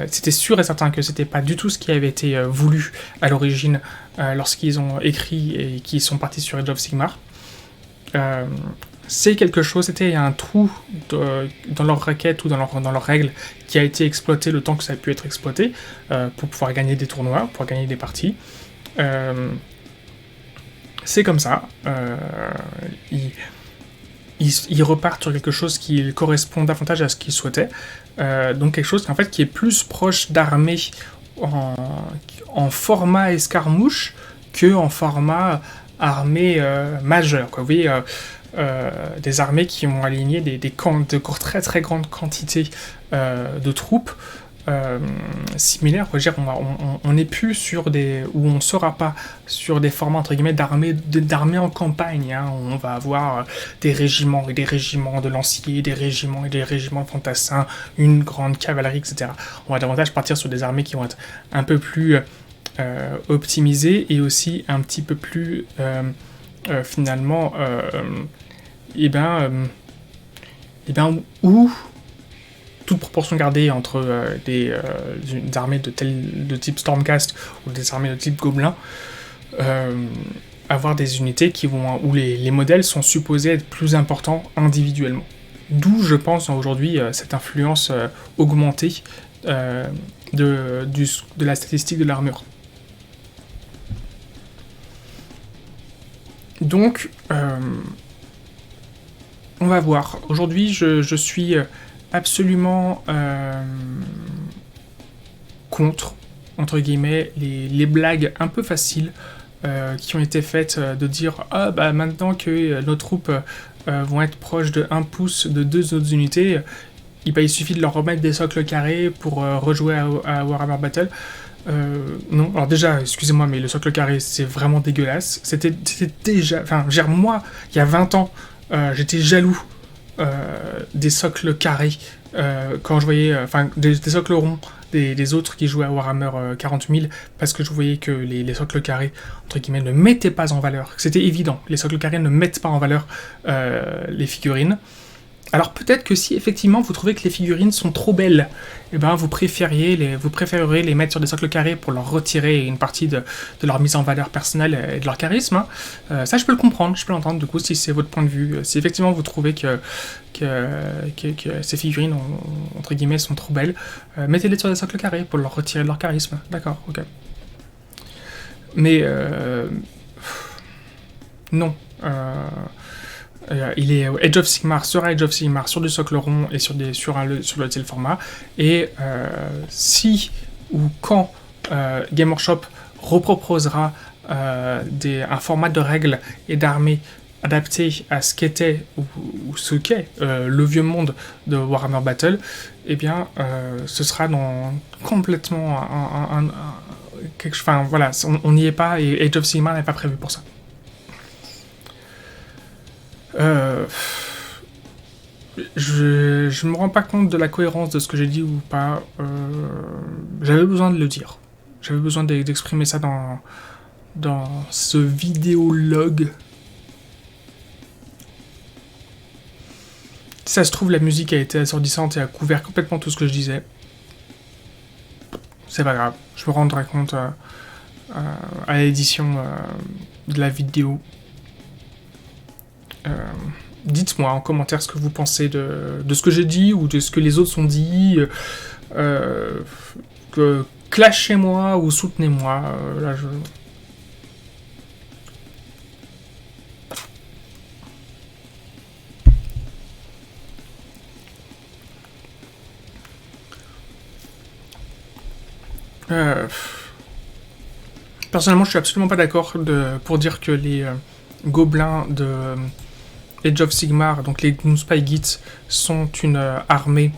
[SPEAKER 1] C'était sûr et certain que c'était pas du tout ce qui avait été voulu à l'origine lorsqu'ils ont écrit et qu'ils sont partis sur Age of Sigmar. C'est quelque chose, c'était un trou dans leur requête ou dans leurs règles qui a été exploité le temps que ça a pu être exploité pour pouvoir gagner des tournois, pour pouvoir gagner des parties. C'est comme ça. Ils repartent sur quelque chose qui correspond davantage à ce qu'ils souhaitaient. Donc quelque chose qui est plus proche d'armée en format escarmouche que en format armée majeure. Vous voyez, des armées qui ont aligné de très très grandes quantités de troupes similaires. On n'est plus sur ou on ne sera pas sur des formats entre guillemets d'armées en campagne. Hein. On va avoir des régiments et des régiments de lanciers, des régiments et des régiments de fantassins, une grande cavalerie, etc. On va davantage partir sur des armées qui vont être un peu plus optimisées et aussi un petit peu plus finalement où toute proportion gardée entre des armées de type Stormcast ou des armées de type Gobelin,
[SPEAKER 2] avoir des unités où les modèles sont supposés être plus importants individuellement. D'où, je pense, aujourd'hui, cette influence augmentée de la statistique de l'armure. Donc, on va voir. Aujourd'hui, je suis absolument contre, entre guillemets, les blagues un peu faciles qui ont été faites de dire « Ah, bah maintenant que nos troupes vont être proches de 1 pouce de 2 autres unités, il suffit de leur remettre des socles carrés pour rejouer à Warhammer Battle. » Non, alors déjà, excusez-moi, mais le socle carré, c'est vraiment dégueulasse. C'était déjà... Enfin, moi, il y a 20 ans, j'étais jaloux des socles carrés quand je voyais... Enfin, des socles ronds des autres qui jouaient à Warhammer 40 000, parce que je voyais que les socles carrés, entre guillemets, ne mettaient pas en valeur. C'était évident, les socles carrés ne mettent pas en valeur les figurines. Alors peut-être que si effectivement vous trouvez que les figurines sont trop belles, eh ben vous préférerez les mettre sur des socles carrés pour leur retirer une partie de leur mise en valeur personnelle et de leur charisme. Ça je peux le comprendre, je peux l'entendre du coup si c'est votre point de vue. Si effectivement vous trouvez que ces figurines entre guillemets sont trop belles, mettez-les sur des socles carrés pour leur retirer de leur charisme. D'accord, ok. Mais non. Il est Age of Sigmar sera Age of Sigmar sur du socle rond et sur le tel format. Et si ou quand Game Workshop reproposera un format de règles et d'armées adapté à ce qu'était ou ce qu'est le vieux monde de Warhammer Battle, eh bien ce sera dans complètement enfin voilà, on n'y est pas et Age of Sigmar n'est pas prévu pour ça. Je me rends pas compte de la cohérence de ce que j'ai dit ou pas. J'avais besoin de le dire. J'avais besoin d'exprimer ça dans ce vidéologue. Si ça se trouve, la musique a été assourdissante et a couvert complètement tout ce que je disais. C'est pas grave. Je me rendrai compte à l'édition de la vidéo. Dites-moi en commentaire ce que vous pensez de ce que j'ai dit ou de ce que les autres ont dit. Clashez-moi ou soutenez-moi. Là, je... Personnellement, je suis absolument pas d'accord pour dire que les gobelins de Age of Sigmar, donc les Gloomspygits, sont une armée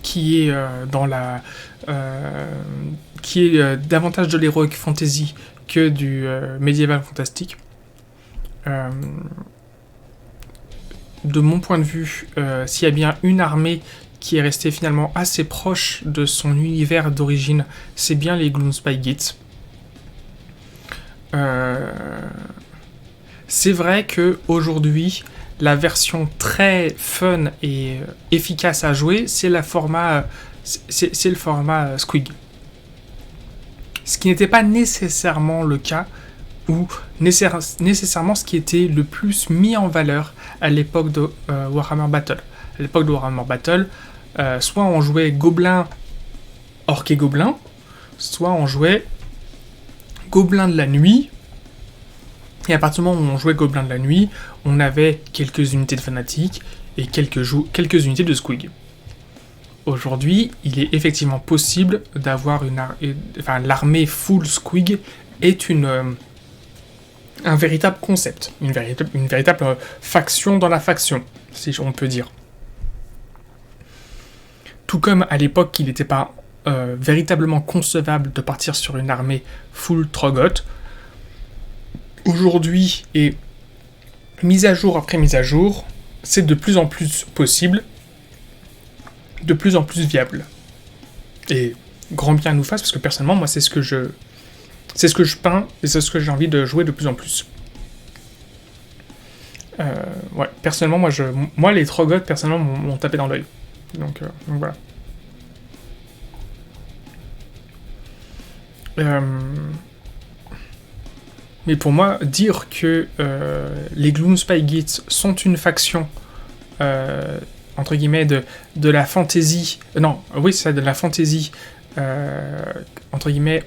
[SPEAKER 2] qui est dans la qui est davantage de l'heroic fantasy que du médiéval fantastique. De mon point de vue, s'il y a bien une armée qui est restée finalement assez proche de son univers d'origine, c'est bien les Gloomspygits. C'est vrai que aujourd'hui, la version très fun et efficace à jouer, c'est le format Squig. Ce qui n'était pas nécessairement le cas, ou nécessairement ce qui était le plus mis en valeur à l'époque de Warhammer Battle. À l'époque de Warhammer Battle, soit on jouait gobelin, orc et gobelin, soit on jouait gobelin de la nuit. Et à partir du moment où on jouait gobelin de la nuit, on avait quelques unités de fanatiques et quelques unités de squig. Aujourd'hui, il est effectivement possible d'avoir l'armée full squig est un véritable concept, une véritable faction dans la faction, si on peut dire. Tout comme à l'époque, il n'était pas véritablement concevable de partir sur une armée full Troggoth. Aujourd'hui, et mise à jour après mise à jour, c'est de plus en plus possible, de plus en plus viable. Et grand bien nous fasse, parce que personnellement, moi, c'est ce que je peins, et c'est ce que j'ai envie de jouer de plus en plus. Ouais, personnellement, moi les Troggoth, personnellement, m'ont tapé dans l'œil. Donc voilà. Mais pour moi, dire que les Gloomspite Gates sont une faction, entre guillemets, de la fantasy... non, oui, c'est ça, de la fantasy, entre guillemets,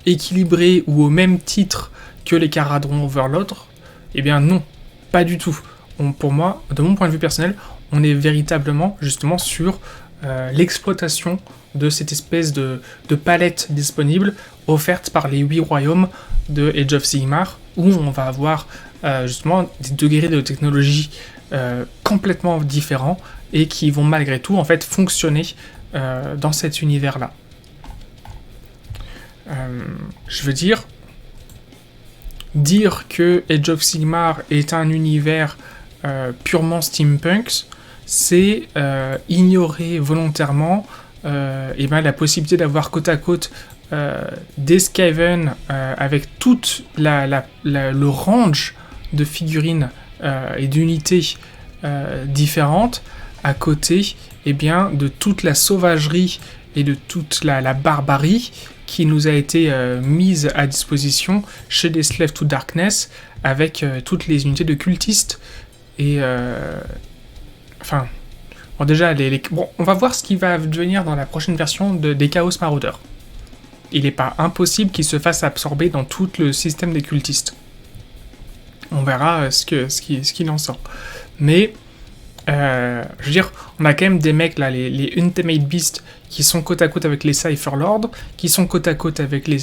[SPEAKER 2] équilibrée ou au même titre que les Caradhran Overlord, eh bien non, pas du tout. Pour moi, de mon point de vue personnel, on est véritablement, justement, sur l'exploitation de cette espèce de palette disponible offerte par les 8 royaumes de Age of Sigmar, où on va avoir justement des degrés de technologie complètement différents et qui vont malgré tout en fait fonctionner dans cet univers-là. Je veux dire que Age of Sigmar est un univers purement steampunks, c'est ignorer volontairement la possibilité d'avoir côte à côte des Skaven avec toute le range de figurines et d'unités différentes à côté de toute la sauvagerie et de toute la barbarie qui nous a été mise à disposition chez les Slave to Darkness avec toutes les unités de cultistes et bon, déjà, on va voir ce qui va devenir dans la prochaine version des Chaos Marauders. Il n'est pas impossible qu'ils se fassent absorber dans tout le système des cultistes. On verra ce qu'il en sort. Mais, je veux dire, on a quand même des mecs, là, les Untamed Beasts, qui sont côte à côte avec les Cypher Lords, qui sont côte à côte avec les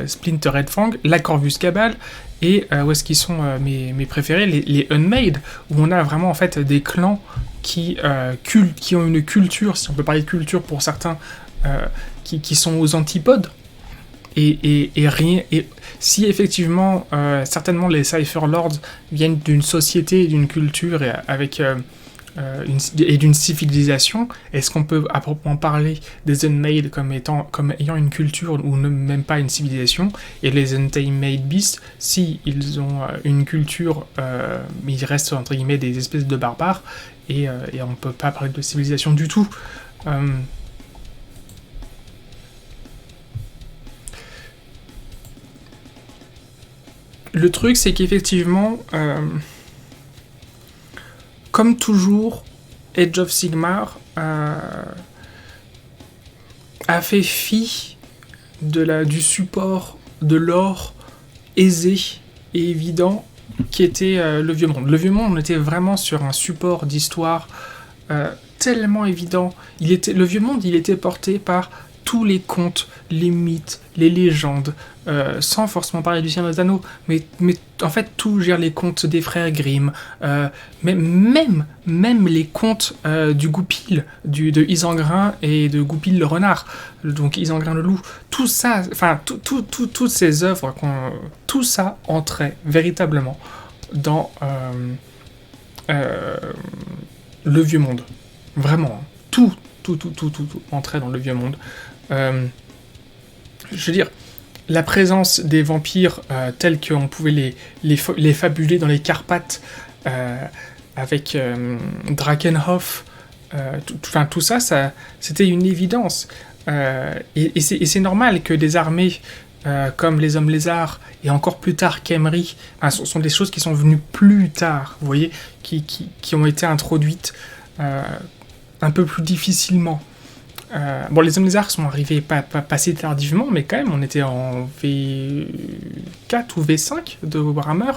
[SPEAKER 2] Splintered Fang, la Corvus Cabal, et où est-ce qu'ils sont mes préférés, les Unmade, où on a vraiment en fait des clans qui ont une culture, si on peut parler de culture pour certains, qui sont aux antipodes. Et si effectivement, certainement les Cypher Lords viennent d'une société, d'une culture et d'une civilisation, est-ce qu'on peut à proprement parler des Unmade comme ayant une culture ou même pas une civilisation, et les Untamed Beasts, si ils ont une culture, mais ils restent entre guillemets des espèces de barbares, et on peut pas parler de civilisation du tout. Le truc, c'est qu'effectivement, comme toujours, Age of Sigmar a fait fi du support de l'or aisé et évident qui était le Vieux Monde. Le Vieux Monde, on était vraiment sur un support d'histoire tellement évident. Le Vieux Monde, il était porté par tous les contes, les mythes, les légendes, sans forcément parler du Seigneur des Anneaux, mais en fait tout, les contes des frères Grimm, même les contes du Goupil, de Isengrin et de Goupil le renard, donc Isengrin le loup, tout ça, enfin toutes ces œuvres, tout ça entrait véritablement dans le Vieux Monde, vraiment, tout entrait dans le Vieux Monde. Je veux dire, la présence des vampires tels qu'on pouvait les fabuler dans les Carpates avec Drakenhof, tout ça, c'était une évidence. Et c'est normal que des armées comme les Hommes Lézards et encore plus tard Khemri, sont des choses qui sont venues plus tard, vous voyez, qui ont été introduites un peu plus difficilement. Les Hommes Lézards sont arrivés pas assez tardivement, mais quand même, on était en V4 ou V5 de Warhammer.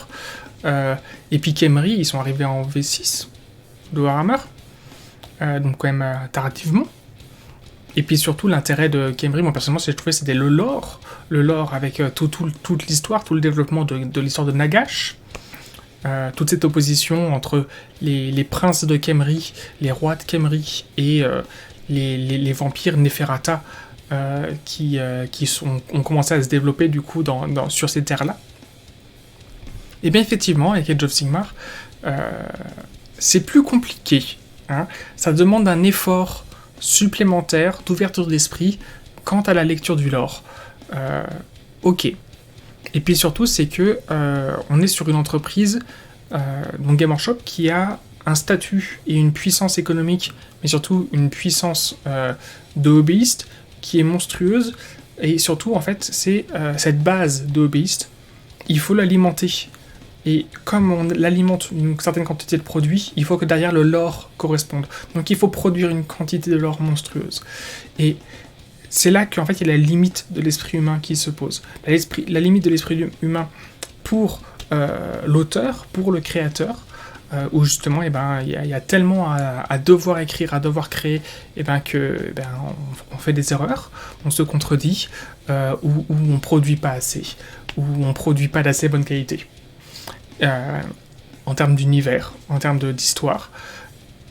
[SPEAKER 2] Et puis Khemri, ils sont arrivés en V6 de Warhammer. Donc quand même tardivement. Et puis surtout, l'intérêt de Khemri, moi personnellement, je trouvais c'était le lore. Le lore avec toute l'histoire, tout le développement de l'histoire de Nagash. Toute cette opposition entre les princes de Khemri, les rois de Khemri et les vampires Neferata qui ont commencé à se développer du coup sur ces terres-là. Et bien effectivement, avec Age of Sigmar, c'est plus compliqué. Hein. Ça demande un effort supplémentaire d'ouverture d'esprit quant à la lecture du lore. Ok. Et puis surtout, c'est que on est sur une entreprise, donc Game Workshop, qui a un statut et une puissance économique, mais surtout une puissance de hobbyistes qui est monstrueuse. Et surtout, en fait, c'est cette base de hobbyistes
[SPEAKER 1] il faut l'alimenter. Et comme on l'alimente une certaine quantité de produits, il faut que derrière le lore corresponde. Donc il faut produire une quantité de lore monstrueuse. Et c'est là qu'en fait il y a la limite de l'esprit humain qui se pose. La limite de l'esprit humain pour l'auteur, pour le créateur, où justement il y a tellement à devoir écrire, à devoir créer, que on fait des erreurs, on se contredit, ou on ne produit pas assez, ou on ne produit pas d'assez bonne qualité. En termes d'univers, en termes d'histoire.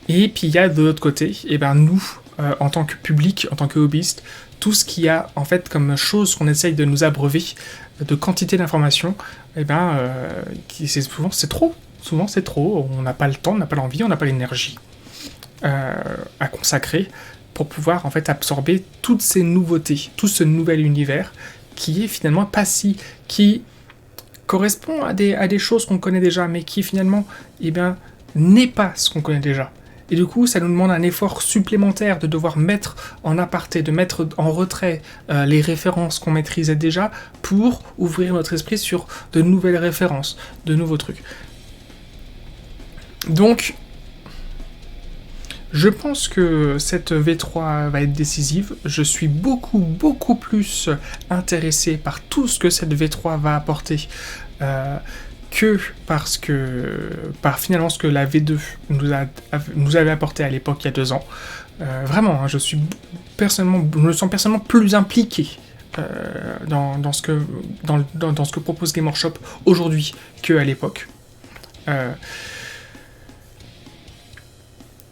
[SPEAKER 1] Et puis il y a de l'autre côté, nous, en tant que public, en tant que hobbyiste, tout ce qu'il y a en fait comme chose qu'on essaye de nous abreuver, de quantité d'informations, souvent c'est trop. Souvent c'est trop, on n'a pas le temps, on n'a pas l'envie, on n'a pas l'énergie à consacrer pour pouvoir en fait absorber toutes ces nouveautés, tout ce nouvel univers qui est finalement qui correspond à des choses qu'on connaît déjà, mais qui finalement n'est pas ce qu'on connaît déjà. Et du coup, ça nous demande un effort supplémentaire de devoir mettre en aparté, de mettre en retrait les références qu'on maîtrisait déjà pour ouvrir notre esprit sur de nouvelles références, de nouveaux trucs. Donc, je pense que cette V3 va être décisive. Je suis beaucoup plus intéressé par tout ce que cette V3 va apporter que par finalement ce que la V2 nous avait apporté à l'époque, il y a 2 ans. Vraiment, je me sens personnellement plus impliqué dans ce que propose Game Workshop aujourd'hui qu'à l'époque.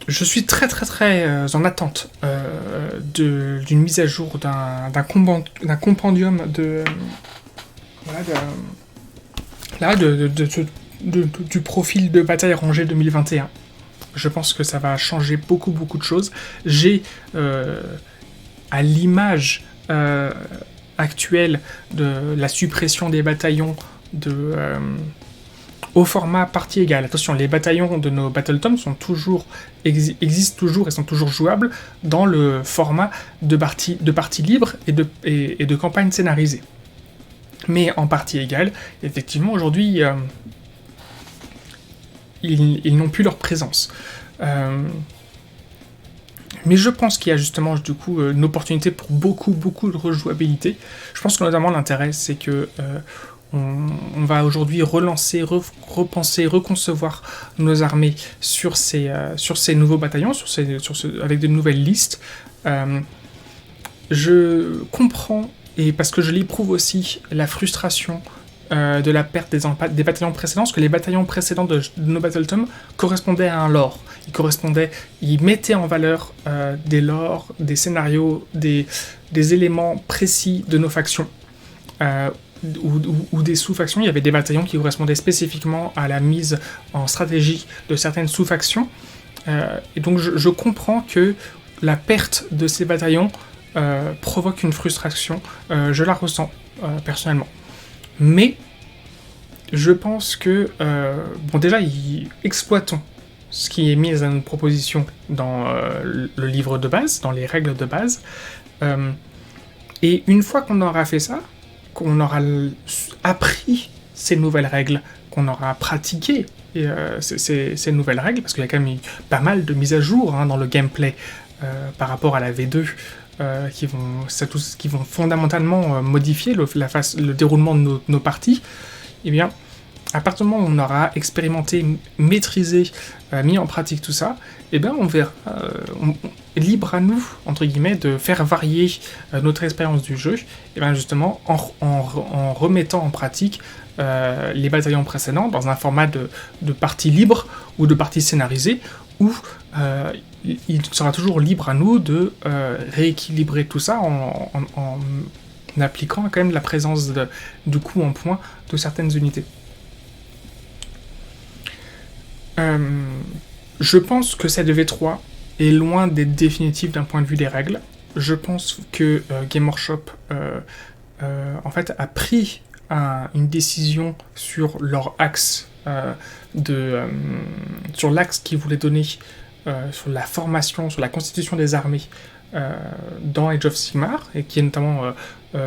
[SPEAKER 1] Je suis très en attente d'une mise à jour d'un compendium du profil de bataille rangée 2021. Je pense que ça va changer beaucoup de choses. J'ai, à l'image actuelle de la suppression des bataillons au format partie égale. Attention, les bataillons de nos Battletomes existent toujours et sont toujours jouables dans le format de partie libre et de campagne scénarisée. Mais en partie égale, effectivement, aujourd'hui, ils n'ont plus leur présence. Mais je pense qu'il y a justement, du coup, une opportunité pour beaucoup de rejouabilité. Je pense que notamment l'intérêt, c'est que on va aujourd'hui relancer, repenser, reconcevoir nos armées sur ces nouveaux bataillons, avec de nouvelles listes. Je comprends, et parce que je l'éprouve aussi, la frustration de la perte des bataillons précédents, parce que les bataillons précédents de nos Battletomes correspondaient à un lore. Ils mettaient en valeur des lores, des scénarios, des éléments précis de nos factions. Ou des sous-factions. Il y avait des bataillons qui correspondaient spécifiquement à la mise en stratégie de certaines sous-factions. Et donc je comprends que la perte de ces bataillons provoque une frustration. Je la ressens personnellement. Mais je pense que déjà exploitons ce qui est mis à notre proposition dans le livre de base, dans les règles de base. Et une fois qu'on aura fait ça, qu'on aura appris ces nouvelles règles, qu'on aura pratiqué ces nouvelles règles, parce qu'il y a quand même pas mal de mises à jour dans le gameplay par rapport à la V2, qui vont fondamentalement modifier le déroulement de nos parties. Et bien, à partir du moment où on aura expérimenté, maîtrisé, mis en pratique tout ça, et bien on verra, libre à nous, entre guillemets, de faire varier notre expérience du jeu, et bien justement en remettant en pratique les bataillons précédents dans un format de partie libre ou de partie scénarisée, où il sera toujours libre à nous de rééquilibrer tout ça en appliquant quand même la présence du coup en point de certaines unités. Je pense que cette V3 est loin d'être définitive d'un point de vue des règles. Je pense que Game Workshop en fait, a pris une décision sur leur axe, sur l'axe qu'ils voulaient donner sur la formation, sur la constitution des armées dans Age of Sigmar, et qui est notamment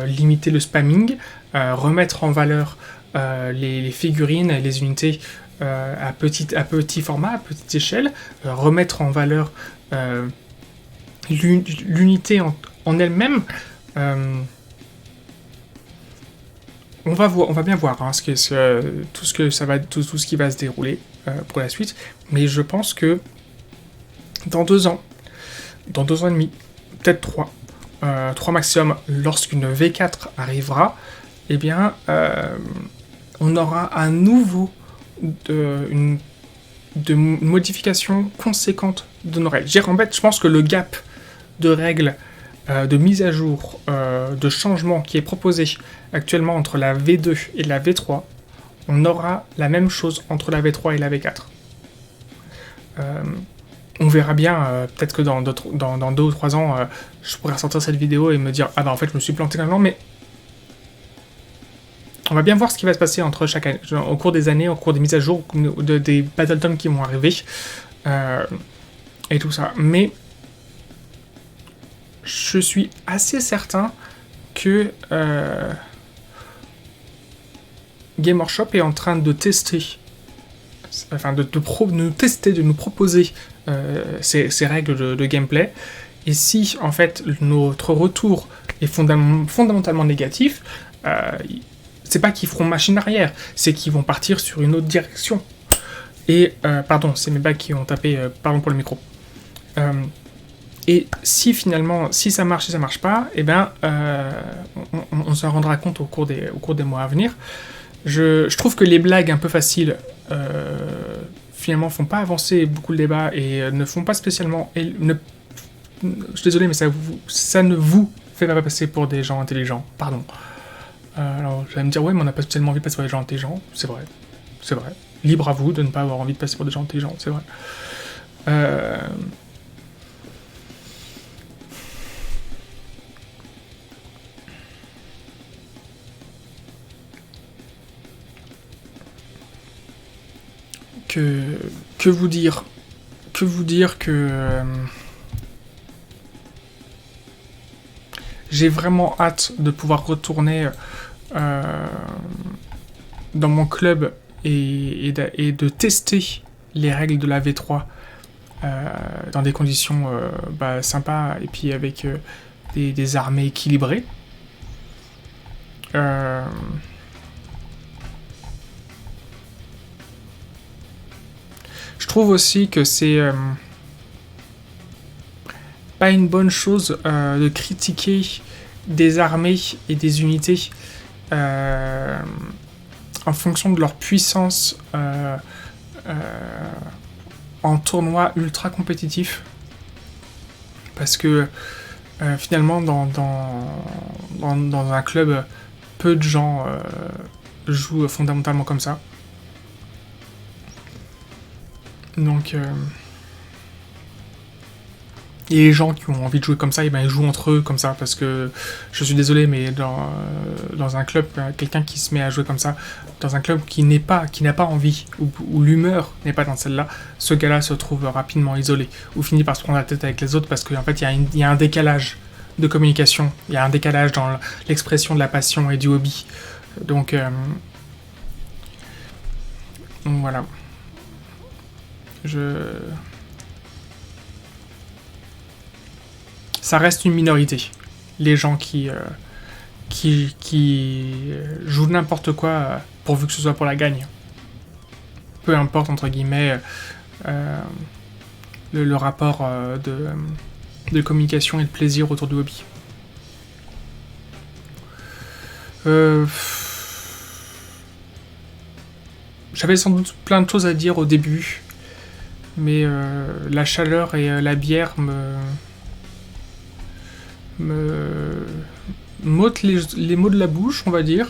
[SPEAKER 1] limiter le spamming, remettre en valeur
[SPEAKER 2] les figurines et les unités à petit format, à petite échelle, remettre en valeur l'unité en elle-même. On va bien voir hein, tout ce qui va se dérouler pour la suite, mais je pense que dans 2 ans et demi, peut-être 3 maximum, lorsqu'une V4 arrivera, eh bien, on aura à nouveau une modification conséquente de nos règles. En fait, je pense que le gap de règles, de mise à jour, de changement qui est proposé actuellement entre la V2 et la V3, on aura la même chose entre la V3 et la V4. On verra bien, peut-être que dans 2 ou 3 ans, je pourrais ressortir cette vidéo et me dire « Ah bah en fait, je me suis planté là-dedans », mais on va bien voir ce qui va se passer entre chaque année, au cours des années, au cours des mises à jour, des Battletomes qui vont arriver, et tout ça. Mais je suis assez certain que Game Workshop est en train de tester, enfin de nous proposer ces règles de gameplay. Et si en fait notre retour est fondamentalement négatif, c'est pas qu'ils feront machine arrière, c'est qu'ils vont partir sur une autre direction. Et pardon, c'est mes bagues qui ont tapé, pardon pour le micro. Et si finalement, si ça marche, si ça marche pas, eh ben, on s'en rendra compte au cours des mois à venir. Je trouve que les blagues un peu faciles, finalement, font pas avancer beaucoup le débat et ne font pas spécialement... je suis désolé, mais ça ne vous fait pas passer pour des gens intelligents. Pardon. Alors, vous allez me dire, ouais, mais on n'a pas spécialement envie de passer pour des gens intelligents. C'est vrai. C'est vrai. Libre à vous de ne pas avoir envie de passer pour des gens intelligents. C'est vrai. Que vous dire que j'ai vraiment hâte de pouvoir retourner dans mon club et de tester les règles de la V3 dans des conditions sympas et puis avec des armées équilibrées. Je trouve aussi que c'est pas une bonne chose de critiquer des armées et des unités en fonction de leur puissance en tournoi ultra compétitif. Parce que finalement, dans un club, peu de gens jouent fondamentalement comme ça. Donc, et les gens qui ont envie de jouer comme ça, ils jouent entre eux comme ça, parce que je suis désolé, mais dans un club, quelqu'un qui se met à jouer comme ça, dans un club qui n'a pas envie, où l'humeur n'est pas dans celle-là, ce gars-là se trouve rapidement isolé, ou finit par se prendre la tête avec les autres, parce qu'en fait, il y a un décalage de communication, il y a un décalage dans l'expression de la passion et du hobby. Donc voilà. Ça reste une minorité. Les gens qui jouent n'importe quoi pourvu que ce soit pour la gagne. Peu importe, entre guillemets, le rapport de communication et de plaisir autour du hobby. J'avais sans doute plein de choses à dire au début, mais la chaleur et la bière m'ôtent les mots de la bouche, on va dire.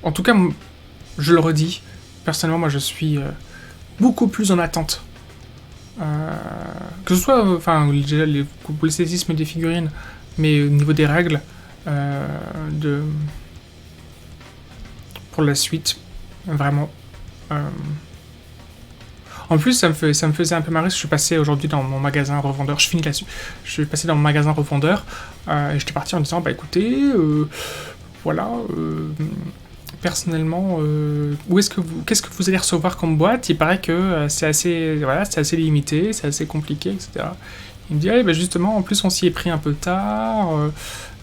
[SPEAKER 2] En tout cas, je le redis, personnellement, moi je suis beaucoup plus en attente. Que ce soit pour l'esthétisme des figurines, mais au niveau des règles, pour la suite, vraiment. En plus, ça me faisait un peu marrer, je suis passé aujourd'hui dans mon magasin revendeur, je finis là-dessus, je suis passé dans mon magasin revendeur, et j'étais parti en disant, bah écoutez, voilà. Personnellement, qu'est-ce que vous allez recevoir comme boîte? Il paraît que c'est assez limité, c'est assez compliqué, etc. Il me dit, justement, en plus on s'y est pris un peu tard,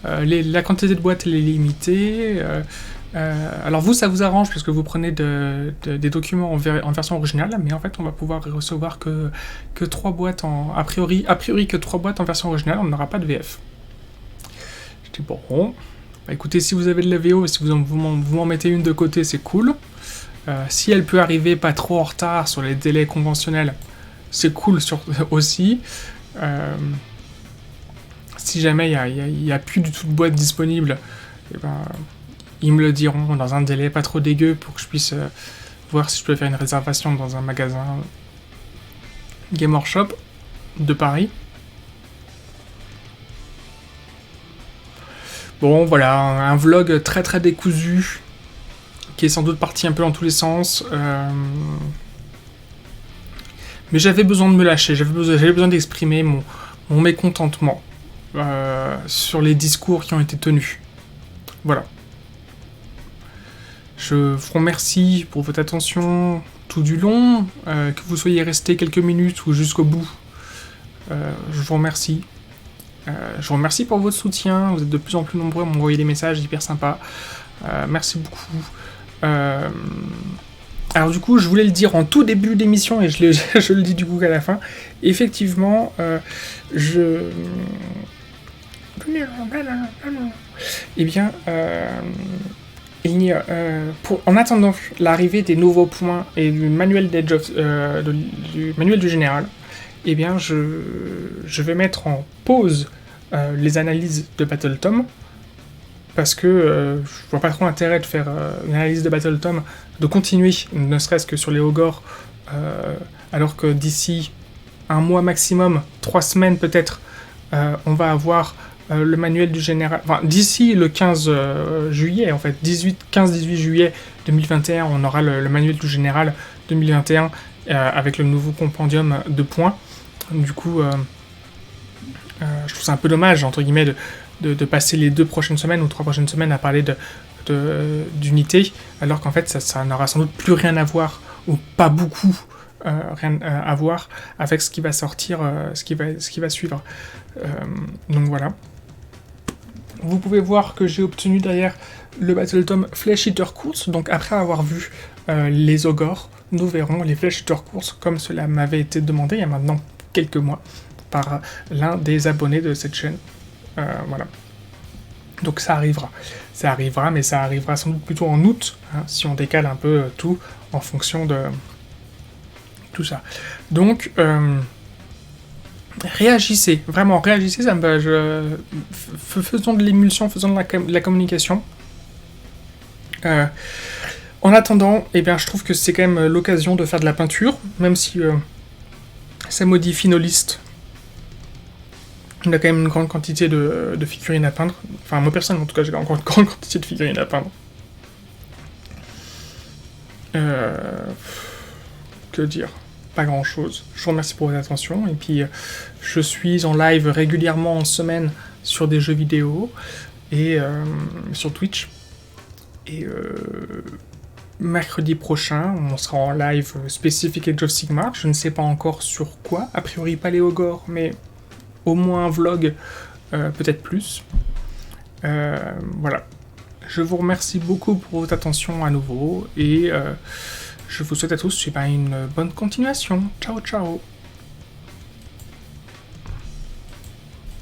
[SPEAKER 2] la quantité de boîtes elle est limitée. Alors vous, ça vous arrange parce que vous prenez des documents en version originale, mais en fait on va pouvoir recevoir que 3 boîtes a priori que 3 boîtes en version originale, on n'aura pas de VF. Je dis bon. Écoutez, si vous avez de la VO, si vous m'en mettez une de côté, c'est cool. Si elle peut arriver pas trop en retard sur les délais conventionnels, c'est cool aussi. Si jamais il n'y a plus du tout de boîte disponible, ils me le diront dans un délai pas trop dégueu pour que je puisse voir si je peux faire une réservation dans un magasin Game Workshop de Paris. Bon, voilà, un vlog très très décousu, qui est sans doute parti un peu dans tous les sens. Mais j'avais besoin de me lâcher, j'avais besoin d'exprimer mon mécontentement sur les discours qui ont été tenus. Voilà. Je vous remercie pour votre attention tout du long, que vous soyez restés quelques minutes ou jusqu'au bout. Je vous remercie. Je vous remercie pour votre soutien, vous êtes de plus en plus nombreux à m'envoyer des messages hyper sympas. Merci beaucoup. Alors du coup, je voulais le dire en tout début d'émission et je le dis du coup qu'à la fin. Effectivement, en attendant l'arrivée des nouveaux points et du manuel du manuel du général, je vais mettre en pause les analyses de Battle Tom, parce que je vois pas trop l'intérêt de faire une analyse de Battle Tom, de continuer, ne serait-ce que sur les Ogors, alors que d'ici un mois maximum, 3 semaines peut-être, on va avoir le manuel du général, enfin d'ici le 15 juillet, en fait, 15-18 juillet 2021, on aura le manuel du général 2021 avec le nouveau compendium de points. Du coup, je trouve ça un peu dommage, entre guillemets, de passer les 2 prochaines semaines ou 3 prochaines semaines à parler d'unité, alors qu'en fait, ça n'aura sans doute plus rien à voir, ou pas beaucoup rien à voir avec ce qui va sortir, ce qui va suivre. Donc voilà. Vous pouvez voir que j'ai obtenu derrière le Battle Tom Flesh Eater Course, donc après avoir vu les Ogors, nous verrons les Flesh Eater Course comme cela m'avait été demandé il y a maintenant quelques mois par l'un des abonnés de cette chaîne. Voilà. Donc ça arrivera, mais ça arrivera sans doute plutôt en août, hein, si on décale un peu tout en fonction de tout ça. Donc réagissez, vraiment réagissez, faisons de l'émulsion, faisons de la communication. En attendant, je trouve que c'est quand même l'occasion de faire de la peinture, même si ça modifie nos listes. On a quand même une grande quantité de figurines à peindre. Enfin, moi personnellement, en tout cas, j'ai encore une grande quantité de figurines à peindre. Que dire ? Pas grand chose. Je vous remercie pour votre attention. Et puis, je suis en live régulièrement en semaine sur des jeux vidéo et sur Twitch. Et mercredi prochain, on sera en live spécifique Age of Sigmar. Je ne sais pas encore sur quoi. A priori, pas les Ogors, mais au moins un vlog, peut-être plus. Voilà. Je vous remercie beaucoup pour votre attention à nouveau et je vous souhaite à tous une bonne continuation. Ciao, ciao.